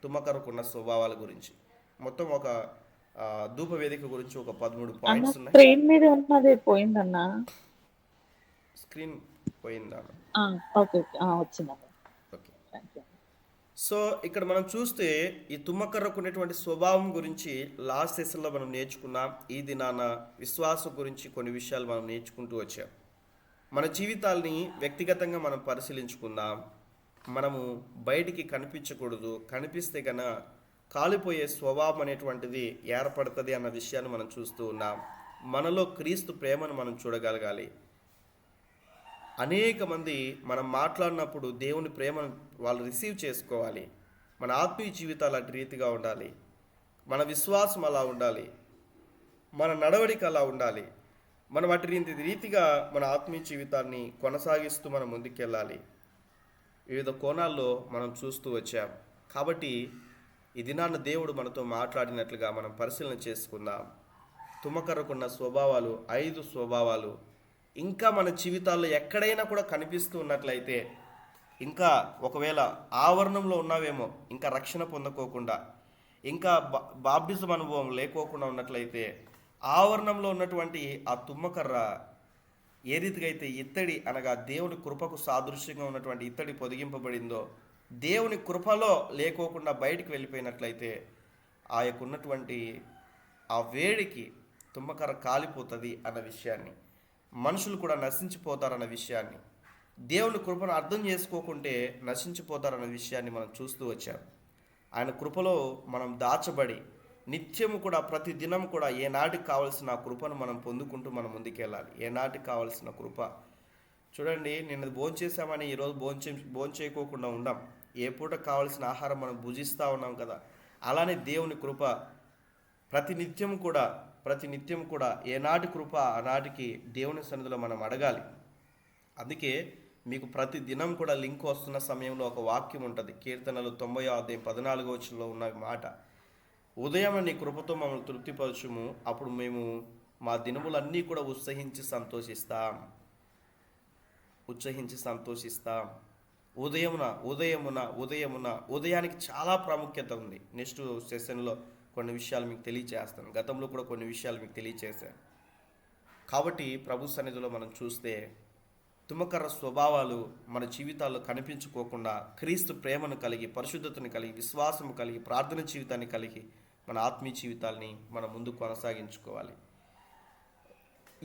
A: తుమ్మకర్రకున్న స్వభావాల గురించి మొత్తం ఒక ధూప వేదిక గురించి ఒక 13 పాయింట్స్ ఉన్నాయి.
C: స్క్రీన్ మీద ఉన్నది పోయిందన్నా,
A: స్క్రీన్ పోయిందా?
C: ఓకే వచ్చిందా?
A: ఓకే. సో ఇక్కడ మనం చూస్తే ఈ తుమ్మకర్రకు ఉన్నటువంటి స్వభావం గురించి లాస్ట్ సెషన్లో మనం నేర్చుకున్నాం. ఈ దినాన విశ్వాసం గురించి కొన్ని విషయాలు మనం నేర్చుకుంటూ వచ్చాం. మన జీవితాల్ని వ్యక్తిగతంగా మనం పరిశీలించుకుందాం. మనము బయటికి కనిపించకూడదు, కనిపిస్తే కన్నా కాలిపోయే స్వభావం అనేటువంటిది ఏర్పడుతుంది అన్న విషయాన్ని మనం చూస్తూ ఉన్నాం. మనలో క్రీస్తు ప్రేమను మనం చూడగలగాలి. అనేక మంది మనం మాట్లాడినప్పుడు దేవుని ప్రేమను వాళ్ళు రిసీవ్ చేసుకోవాలి. మన ఆత్మీయ జీవితాలు అటు రీతిగా ఉండాలి, మన విశ్వాసం అలా ఉండాలి, మన నడవడిక అలా ఉండాలి. మనం అటు రీతిగా మన ఆత్మీయ జీవితాన్ని కొనసాగిస్తూ మనం ముందుకెళ్ళాలి. వివిధ కోణాల్లో మనం చూస్తూ వచ్చాం. కాబట్టి ఈ దినాన్న దేవుడు మనతో మాట్లాడినట్లుగా మనం పరిశీలన చేసుకుందాం. తుమ్మకర్రకున్న స్వభావాలు 5 స్వభావాలు ఇంకా మన జీవితాల్లో ఎక్కడైనా కూడా కనిపిస్తూ ఉన్నట్లయితే ఇంకా ఒకవేళ ఆవరణంలో ఉన్నావేమో, ఇంకా రక్షణ పొందుకోకుండా, ఇంకా బాప్టిజం అనుభవం లేకోకుండా ఉన్నట్లయితే, ఆవరణంలో ఉన్నటువంటి ఆ తుమ్మకర్ర ఏ రీతిగా అయితే ఇత్తడి అనగా దేవుని కృపకు సాదృశ్యంగా ఉన్నటువంటి ఇత్తడి పొదిగింపబడిందో, దేవుని కృపలో లేకోకుండా బయటికి వెళ్ళిపోయినట్లయితే ఆ యొక్క ఉన్నటువంటి ఆ వేడికి తుమ్మకర్ర కాలిపోతుంది అన్న విషయాన్ని, మనుషులు కూడా నశించిపోతారన్న విషయాన్ని, దేవుని కృపను అర్థం చేసుకోకుంటే నశించిపోతారన్న విషయాన్ని మనం చూస్తూ వచ్చాం. ఆయన కృపలో మనం దాచబడి నిత్యము కూడా ప్రతి దినం కూడా ఏనాటికి కావాల్సిన కృపను మనం పొందుకుంటూ మనం ముందుకెళ్ళాలి. ఏనాటికి కావాల్సిన కృప చూడండి, నిన్న భోంచేసామని ఈరోజు భోంచేయకోకుండా ఉండం. ఏ పూట కావాల్సిన ఆహారం మనం భుజిస్తూ ఉన్నాం కదా, అలానే దేవుని కృప ప్రతి నిత్యం కూడా ఏనాటి కృప ఆనాటికి దేవుని సన్నిధిలో మనం అడగాలి. అందుకే మీకు ప్రతి దినం కూడా లింక్ వస్తున్న సమయంలో ఒక వాక్యం ఉంటుంది. కీర్తనలు 90:14 ఉన్న మాట, ఉదయం నీ కృపతో మమ్మల్ని తృప్తిపరచుము, అప్పుడు మేము మా దినములన్నీ కూడా ఉత్సహించి సంతోషిస్తాం. ఉదయానికి చాలా ప్రాముఖ్యత ఉంది. నెక్స్ట్ సెషన్లో కొన్ని విషయాలు మీకు తెలియచేస్తాను. గతంలో కూడా కొన్ని విషయాలు మీకు తెలియచేశాను. కాబట్టి ప్రభు సన్నిధిలో మనం చూస్తే తుమ్మకర్ర స్వభావాలు మన జీవితాల్లో కనిపించుకోకుండా క్రీస్తు ప్రేమను కలిగి, పరిశుద్ధతను కలిగి, విశ్వాసము కలిగి, ప్రార్థన జీవితాన్ని కలిగి మన ఆత్మీయ జీవితాల్ని మనం ముందు కొనసాగించుకోవాలి.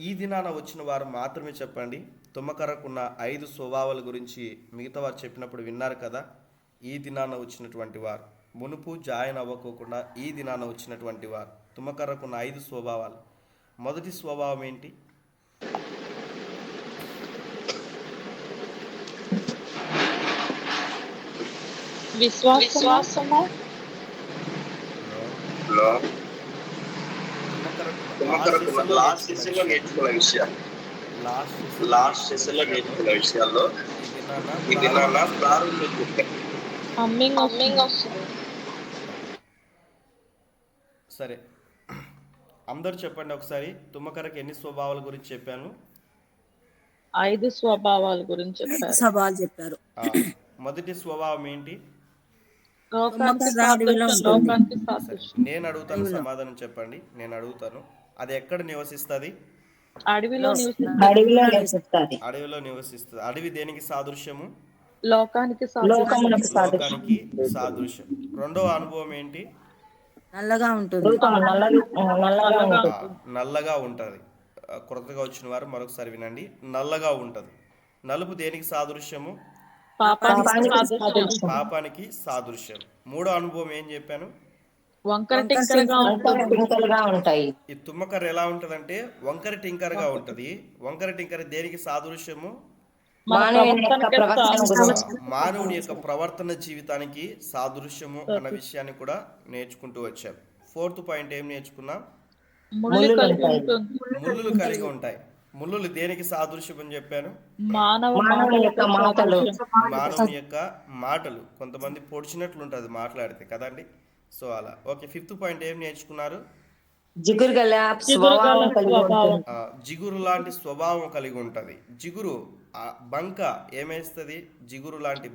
A: ఈ దినాన వచ్చిన వారు మాత్రమే చెప్పండి. తుమ్మకర్రకున్న 5 స్వభావాల గురించి మిగతా వారు చెప్పినప్పుడు విన్నారు కదా. ఈ దినాన వచ్చినటువంటి వారు, మునుపు జాయిన్ అవ్వకోకుండా ఈ దినాన వచ్చినటువంటి వారు, తుమ్మకర్రకున్న 5 స్వభావాలు. మొదటి స్వభావం ఏంటి?
C: విశ్వాసము.
A: లాస్ట్ సెషన్లో నేర్చుకున్న విషయాల్లో ఇది నా సరే, అందరూ చెప్పండి ఒకసారి. తుమ్మకర్రకి ఎన్ని స్వభావాల గురించి చెప్పాను?
C: 5 స్వభావాల గురించి
E: చెప్పారు.
A: మొదటి స్వభావం ఏంటి? నేను అడుగుతాను, సమాధానం చెప్పండి. నేను అడుగుతాను, అది ఎక్కడ నివసిస్తుంది?
C: అడవిలో
B: నివసిస్తుంది.
A: అడవి దేనికి సాదృశ్యము?
C: లోకానికి
A: సాదృశ్యం. రెండవ అనుభవం ఏంటి?
E: నల్లగా ఉంటుంది.
A: నల్లగా ఉంటుంది. కొత్తగా వచ్చిన వారు మరొకసారి వినండి. నల్లగా ఉంటుంది. నలుపు దేనికి సాదృశ్యము? పాపానికి సాదృశ్యం. మూడో అనుభవం ఏం చెప్పాను?
C: వంకరగా ఉంటాయి.
A: ఈ తుమ్మకర్ర ఎలా ఉంటదంటే వంకర టింకరగా ఉంటది. వంకర టింకర దేనికి సాదృశ్యము? మానవుని యొక్క ప్రవర్తన జీవితానికి సాదృశ్యము అన్న విషయాన్ని కూడా నేర్చుకుంటూ వచ్చాం. 4th పాయింట్ ఏం నేర్చుకున్నాం? ముళ్ళులు కలిగి ఉంటాయి. ముళ్ళులు దేనికి సాదృశ్యం అని చెప్పాను?
C: మానవుని యొక్క
A: మాటలు. కొంతమంది పొడిచినట్లు ఉంటుంది మాట్లాడితే కదండి. సో అలా. ఓకే, 5th పాయింట్ ఏం నేర్చుకున్నారు? జిగురు లాంటి స్వభావం కలిగి ఉంటది. జిగురు బంక ఏమేస్తుంది? జిగురు లాంటి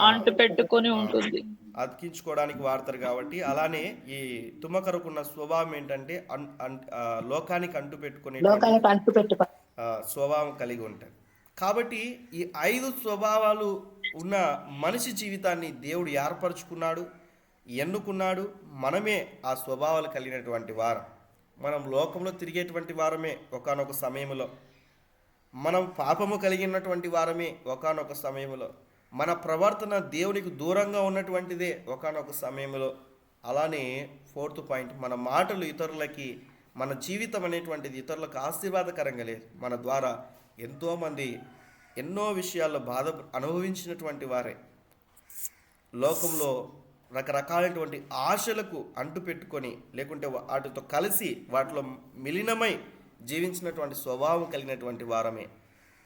C: అంటు పెట్టుకొని ఉంటుంది,
A: అతికించుకోవడానికి వాడతారు కాబట్టి. అలానే ఈ తుమ్మకర్రకున్న స్వభావం ఏంటంటే లోకానికి అంటు పెట్టుకునే స్వభావం కలిగి ఉంటుంది. కాబట్టి ఈ 5 స్వభావాలు ఉన్న మనిషి జీవితాన్ని దేవుడు ఏర్పరచుకున్నాడు, ఎన్నుకున్నాడు. మనమే ఆ స్వభావాలు కలిగినటువంటి వారం. మనం లోకంలో తిరిగేటువంటి వారమే ఒకానొక సమయంలో. మనం పాపము కలిగినటువంటి వారమే ఒకానొక సమయంలో. మన ప్రవర్తన దేవునికి దూరంగా ఉన్నటువంటిదే ఒకానొక సమయంలో. అలానే 4th పాయింట్, మన మాటలు ఇతరులకి, మన జీవితం అనేటువంటిది ఇతరులకు ఆశీర్వాదకరంగా లేదు. మన ద్వారా ఎంతోమంది ఎన్నో విషయాల్లో బాధ అనుభవించినటువంటి వారే. లోకంలో రకరకాలైనటువంటి ఆశలకు అంటు పెట్టుకొని, లేకుంటే వాటితో కలిసి వాటిలో మిలినమై జీవించినటువంటి స్వభావం కలిగినటువంటి వారమే.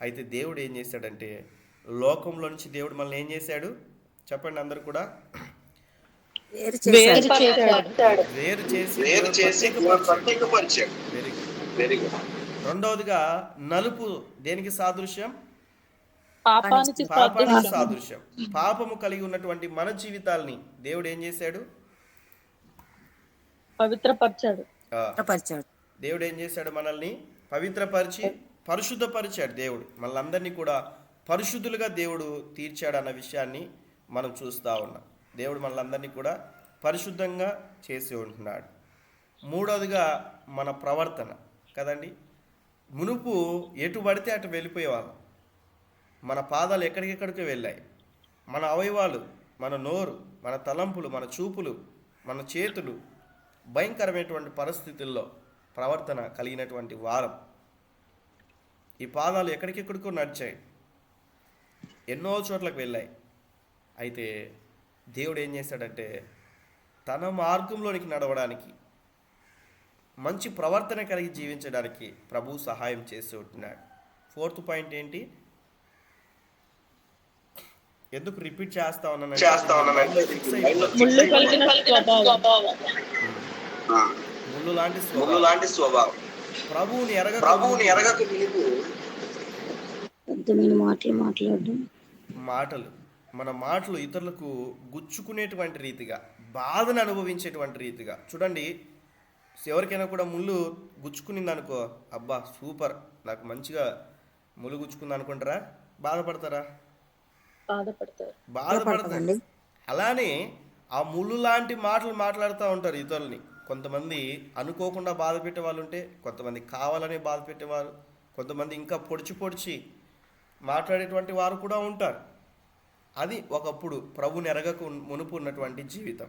A: అయితే దేవుడు ఏం చేశాడంటే, లోకంలో నుంచి దేవుడు మనల్ని ఏం చేశాడు చెప్పండి అందరు కూడా? వేరు చేసి ప్రత్యేకపరిచాడు. Very good. రెండవదిగా నలుపు దేనికి సాదృశ్యం?
F: పాపానికి
A: పాపానికి
F: సాదృశ్యం.
A: సాదృశ్యం. పాపము కలిగి ఉన్నటువంటి మన జీవితాల్ని దేవుడు ఏం చేశాడు?
F: పవిత్రపరిచాడు.
A: ఆ,
E: పరిచాడు.
A: దేవుడు ఏం చేశాడు? మనల్ని పవిత్రపరిచి పరిశుద్ధపరిచాడు. దేవుడు మనల్ని కూడా పరిశుద్ధులుగా దేవుడు తీర్చాడు అన్న విషయాన్ని మనం చూస్తూ ఉన్నాం. దేవుడు మనల్ని కూడా పరిశుద్ధంగా చేసి ఉంటున్నాడు. మూడవదిగా మన ప్రవర్తన కదండి. మునుపు ఎటు పడితే అటు వెళ్ళిపోయేవాళ్ళం. మన పాదాలు ఎక్కడికెక్కడికి వెళ్ళాయి. మన అవయవాలు, మన నోరు, మన తలంపులు, మన చూపులు, మన చేతులు భయంకరమైనటువంటి పరిస్థితుల్లో ప్రవర్తన కలిగినటువంటి వారం. ఈ పాదాలు ఎక్కడికెక్కడికో నడిచాయి, ఎన్నో చోట్లకు వెళ్ళాయి. అయితే దేవుడు ఏం చేశాడంటే తన మార్గంలోనికి నడవడానికి, మంచి ప్రవర్తన కలిగి జీవించడానికి ప్రభు సహాయం చేసి ఉంటున్నాడు. ఫోర్త్ పాయింట్ ఏంటి? ఎందుకు రిపీట్ చేస్తా ఉన్నానంటే ఫిక్స్ అయిపోయింది.
F: ముళ్ళు కలిగిన స్వభావం.
A: ముళ్ళు లాంటి స్వభావం. ప్రభువుని ఎరగక
B: అర్థమైన మాటలు మాట్లాడడం,
A: మన మాటలు ఇతరులకు గుచ్చుకునేటువంటి రీతిగా, బాధను అనుభవించేటువంటి రీతిగా. చూడండి, ఎవరికైనా కూడా ముళ్ళు గుచ్చుకునింది అనుకో, అబ్బా సూపర్, నాకు మంచిగా ముళ్ళు గుచ్చుకుంది అనుకుంటారా? బాధపడతారా? బాధపడతారు. అలానే ఆ ముళ్ళు లాంటి మాటలు మాట్లాడుతూ ఉంటారు ఇతరులని. కొంతమంది అనుకోకుండా బాధ పెట్టే వాళ్ళు ఉంటే, కొంతమంది కావాలని బాధ పెట్టేవారు, కొంతమంది ఇంకా పొడిచి మాట్లాడేటువంటి వారు కూడా ఉంటారు. అది ఒకప్పుడు ప్రభుని ఎరగకు మునుపు ఉన్నటువంటి జీవితం.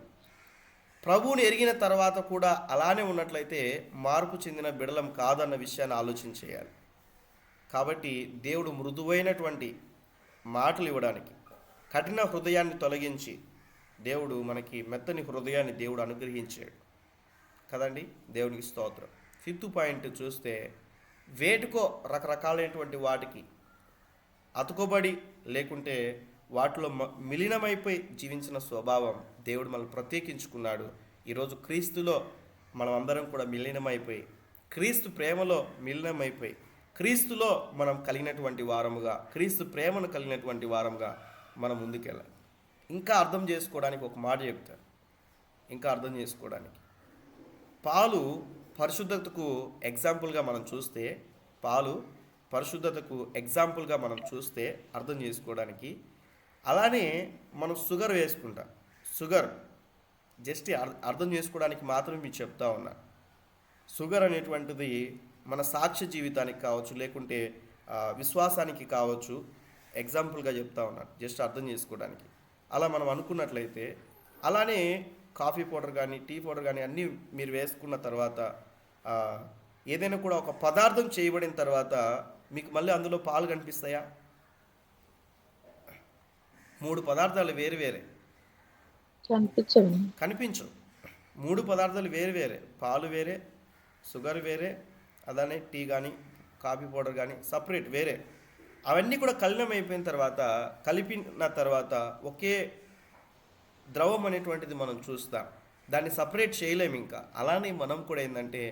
A: ప్రభువుని ఎరిగిన తర్వాత కూడా అలానే ఉన్నట్లయితే మార్పు చెందిన బిడలం కాదన్న విషయాన్ని ఆలోచించేయాలి. కాబట్టి దేవుడు మృదువైనటువంటి మాటలు ఇవ్వడానికి, కఠిన హృదయాన్ని తొలగించి దేవుడు మనకి మెత్తని హృదయాన్ని దేవుడు అనుగ్రహించాడు కదండి. దేవునికి స్తోత్రం. ఫిఫ్త్ పాయింట్ చూస్తే, వేటికో రకరకాలైనటువంటి వాటికి అతుకోబడి లేకుంటే వాటిలో మిలీనమైపోయి జీవించిన స్వభావం దేవుడు మనల్ని ప్రత్యేకించుకున్నాడు. ఈరోజు క్రీస్తులో మనం అందరం కూడా మిలీనమైపోయి, క్రీస్తు ప్రేమలో మిలీనమైపోయి, క్రీస్తులో మనం కలిగినటువంటి వారముగా, క్రీస్తు ప్రేమను కలిగినటువంటి వారముగా మనం ముందుకెళ్ళాలి. ఇంకా అర్థం చేసుకోవడానికి ఒక మాట చెప్తాను. ఇంకా అర్థం చేసుకోవడానికి, పాలు పరిశుద్ధతకు ఎగ్జాంపుల్గా మనం చూస్తే, పాలు పరిశుద్ధతకు ఎగ్జాంపుల్గా మనం చూస్తే అర్థం చేసుకోవడానికి, అలానే మనం షుగర్ వేసుకుంటాం. షుగర్ జస్ట్ అర్థం చేసుకోవడానికి మాత్రమే మీకు చెప్తా ఉన్నా. షుగర్ అనేటువంటిది మన సాక్ష్య జీవితానికి కావచ్చు, లేకుంటే విశ్వాసానికి కావచ్చు ఎగ్జాంపుల్గా చెప్తా ఉన్నాను, జస్ట్ అర్థం చేసుకోవడానికి. అలా మనం అనుకున్నట్లయితే, అలానే కాఫీ పౌడర్ కానీ టీ పౌడర్ కానీ అన్నీ మీరు వేసుకున్న తర్వాత, ఏదైనా కూడా ఒక పదార్థం చేయబడిన తర్వాత మీకు మళ్ళీ అందులో పాలు కనిపిస్తాయా? 3 పదార్థాలు వేరు కనిపించవు. 3 పదార్థాలు వేరు, పాలు వేరే, షుగర్ వేరే, అలానే టీ కానీ కాఫీ పౌడర్ కానీ సపరేట్ వేరే. అవన్నీ కూడా కలిపిన తర్వాత ఒకే ద్రవం అనేటువంటిది మనం చూస్తాం. దాన్ని సపరేట్ చేయలేము ఇంకా. అలానే మనం కూడా ఏంటంటే,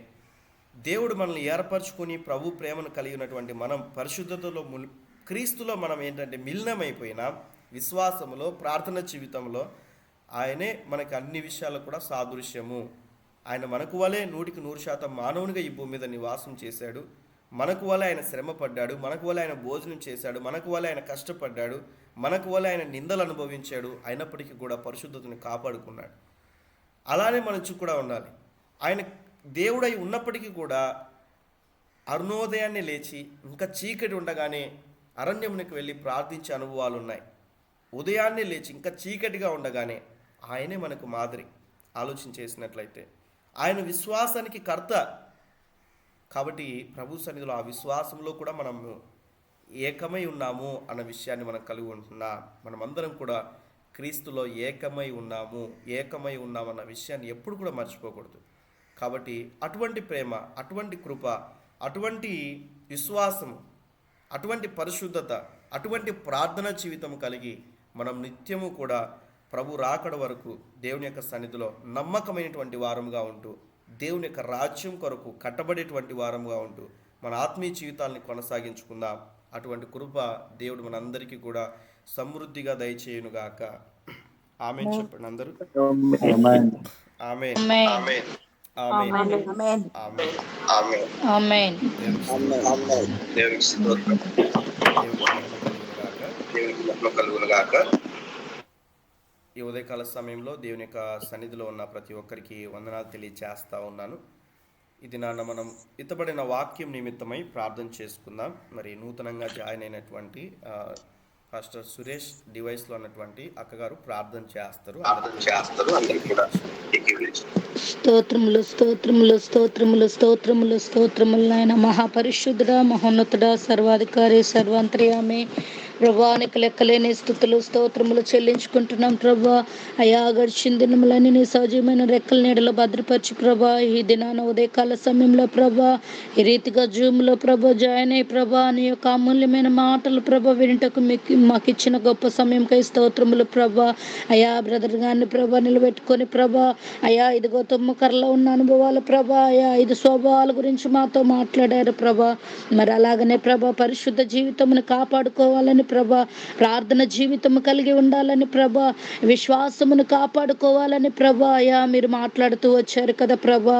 A: దేవుడు మనల్ని ఏర్పరచుకొని ప్రభు ప్రేమను కలిగినటువంటి మనం పరిశుద్ధతలో క్రీస్తులో మనం ఏంటంటే మిలినమైపోయినాం. విశ్వాసములో, ప్రార్థన జీవితంలో ఆయనే మనకి అన్ని విషయాలు కూడా సాదృశ్యము. ఆయన మనకు వలె 100% మానవునిగా ఈ భూమి మీద నివాసం చేశాడు. మనకు వల్ల ఆయన శ్రమ పడ్డాడు, మనకు వల్ల ఆయన భోజనం చేశాడు, మనకు వల్ల ఆయన కష్టపడ్డాడు, మనకు వల్ల ఆయన నిందలు అనుభవించాడు. అయినప్పటికీ కూడా పరిశుద్ధతని కాపాడుకున్నాడు. అలానే మనం కూడా ఉండాలి. ఆయన దేవుడై ఉన్నప్పటికీ కూడా అరుణోదయాన్ని లేచి ఇంకా చీకటి ఉండగానే అరణ్యమునికి వెళ్ళి ప్రార్థించే అనుభవాలు ఉన్నాయి. ఉదయాన్నే లేచి ఇంకా చీకటిగా ఉండగానే ఆయనే మనకు మాదిరి. ఆలోచన చేసినట్లయితే ఆయన విశ్వాసానికి కర్త కాబట్టి ప్రభు సన్నిధిలో ఆ విశ్వాసంలో కూడా మనము ఏకమై ఉన్నాము అన్న విషయాన్ని మనం కలిగి ఉంటున్నాం. మనమందరం కూడా క్రీస్తులో ఏకమై ఉన్నాము అన్న విషయాన్ని ఎప్పుడు కూడా మర్చిపోకూడదు. కాబట్టి అటువంటి ప్రేమ, అటువంటి కృప, అటువంటి విశ్వాసము, అటువంటి పరిశుద్ధత, అటువంటి ప్రార్థనా జీవితం కలిగి మనం నిత్యము కూడా ప్రభు రాకడ వరకు దేవుని యొక్క సన్నిధిలో నమ్మకమైనటువంటి వారముగా ఉంటూ, దేవుని యొక్క రాజ్యం కొరకు కట్టబడేటువంటి వారముగా ఉంటూ, మన ఆత్మీయ జీవితాలని కొనసాగించుకుందాం. అటువంటి కృప దేవుడు మనందరికీ కూడా సమృద్ధిగా దయచేయునుగాక. ఆమేన్ చెప్పండి అందరూ. ఆమేన్.
B: ఆమేన్.
A: ఆమేన్.
E: ఆమేన్.
A: ఆమేన్.
B: ఆమేన్.
A: దేవునికి స్తోత్రం. దేవునికి మహిమ కలుగునుగాక. ఈ ఉదయకాల సమయంలో దేవుని యొక్క సన్నిధిలో ఉన్న ప్రతి ఒక్కరికి వందనాలు తెలియజేస్తా ఉన్నాను. ఇది నాన్న మనం ఇతబడిన వాక్యం నిమిత్తమై ప్రార్థన చేసుకుందాం. మరి నూతనంగా జాయిన్ అయినటువంటి పాస్టర్ సురేష్ డివైస్లో ఉన్నటువంటి అక్కగారు ప్రార్థన చేస్తారు. అందరికీ కూడా
B: స్తోత్రములు స్తోత్రములు స్తోత్రములు స్తోత్రములు స్తోత్రములు నాయన మహాపరిశుద్ధుడా, మహోన్నతుడా, సర్వాధికారి, సర్వాంతర్యామి ప్రభా, నీకు లెక్కలేని స్తుతులు స్తోత్రములు చెల్లించుకుంటున్నాం ప్రభా. అయా గడిచిన దినములన్నీ నీ సజీవమైన రెక్కల నీడలో భద్రపరిచి ప్రభా, ఈ దినాన ఉదయకాల సమయంలో ప్రభా ఈ రీతిగా జూమ్లో ప్రభా జాయిన్ అయ్యి ప్రభా నీ యొక్క అమూల్యమైన మాటలు ప్రభా వినటకు మాకు ఇచ్చిన గొప్ప సమయంకై స్తోత్రములు ప్రభా. అయా బ్రదర్ గారిని ప్రభా నిలబెట్టుకొని ప్రభా అయా ఇదిగో తుమ్మకరలో ఉన్న అనుభవాలు ప్రభా, అయా 5 స్వభావాల గురించి మాతో మాట్లాడారు ప్రభా. మరి అలాగనే ప్రభా పరిశుద్ధ జీవితమును కాపాడుకోవాలని ప్రభా, ప్రార్థన జీవితము కలిగి ఉండాలని ప్రభా, విశ్వాసమును కాపాడుకోవాలని ప్రభా అయా మీరు మాట్లాడుతూ వచ్చారు కదా ప్రభా.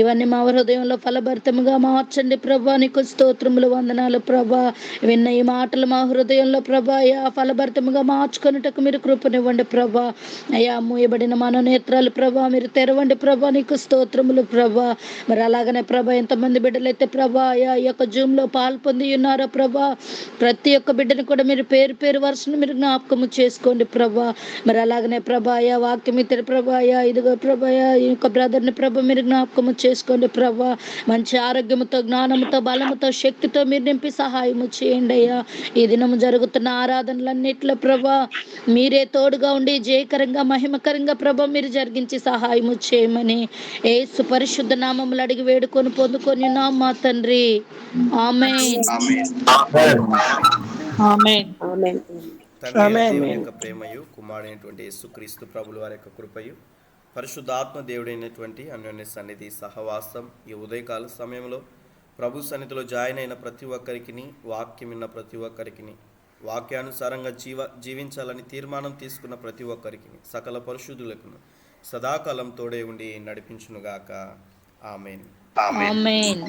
B: ఇవన్నీ మా హృదయంలో ఫలభరితముగా మార్చండి ప్రభా. నీకు స్తోత్రములు వందనాలు ప్రభా. విన్న ఈ మాటలు మా హృదయంలో ప్రభా అయా ఫలభరితముగా మార్చుకొనుటకు మీరు కృపనివ్వండి ప్రభా. అయా మూయబడిన మనోనేత్రాలు ప్రభా మీరు తెరవండి ప్రభా. నీకు స్తోత్రములు ప్రభా. మరి అలాగనే ప్రభా ఎంతమంది బిడ్డలైతే ప్రభా అయా ఈ యొక్క జూమ్లో పాల్పొంది ఉన్నారో ప్రభా, ప్రతి ఒక్క బిడ్డని కూడా మీరు పేరు పేరు వరుసను మీరు జ్ఞాపకము చేసుకోండి ప్రభా. మరి అలాగనే ప్రభా అయా వాక్యం ఇతర ప్రభా అయా ఇదిగో ప్రభా ఈ యొక్క బ్రదర్ని ప్రభా మీరు జ్ఞాపకము చేసుకోండి ప్రభా. మంచి ఆరోగ్యముతో, జ్ఞానముతో, బలముతో, శక్తితో మీరు నింపి సహాయము చేయండి అయ్యా. ఈ దినము జరుగుతున్న ఆరాధనలన్నిట్లో ప్రభా మీరే తోడుగా ఉండి జయకరంగా మహిమకరంగా ప్రభా మీరు జరిగించి సహాయము చేయమని యేసు పరిశుద్ధ నామములు అడిగి వేడుకొని పొందుకొని నా మా తండ్రి. ఆమేన్.
F: ఆమేన్.
D: ఆమేన్.
A: తండ్రి దేవుని యొక్క ప్రేమయు, కుమారుడైనటువంటి యేసుక్రీస్తు ప్రభుల వారి యొక్క కృపయు, పరిశుద్ధాత్మ దేవుడైనటువంటి అన్యోన్య సన్నిధి సహవాసం ఈ ఉదయకాల సమయంలో ప్రభు సన్నిధిలో జాయిన్ అయిన ప్రతి ఒక్కరికి, వాక్యం విన్న ప్రతి ఒక్కరికి, వాక్యానుసారంగా జీవించాలని తీర్మానం తీసుకున్న ప్రతి ఒక్కరికి, సకల పరిశుద్ధులకు సదాకాలం తోడే ఉండి నడిపించునుగాక. ఆమేన్.
B: ఆమేన్.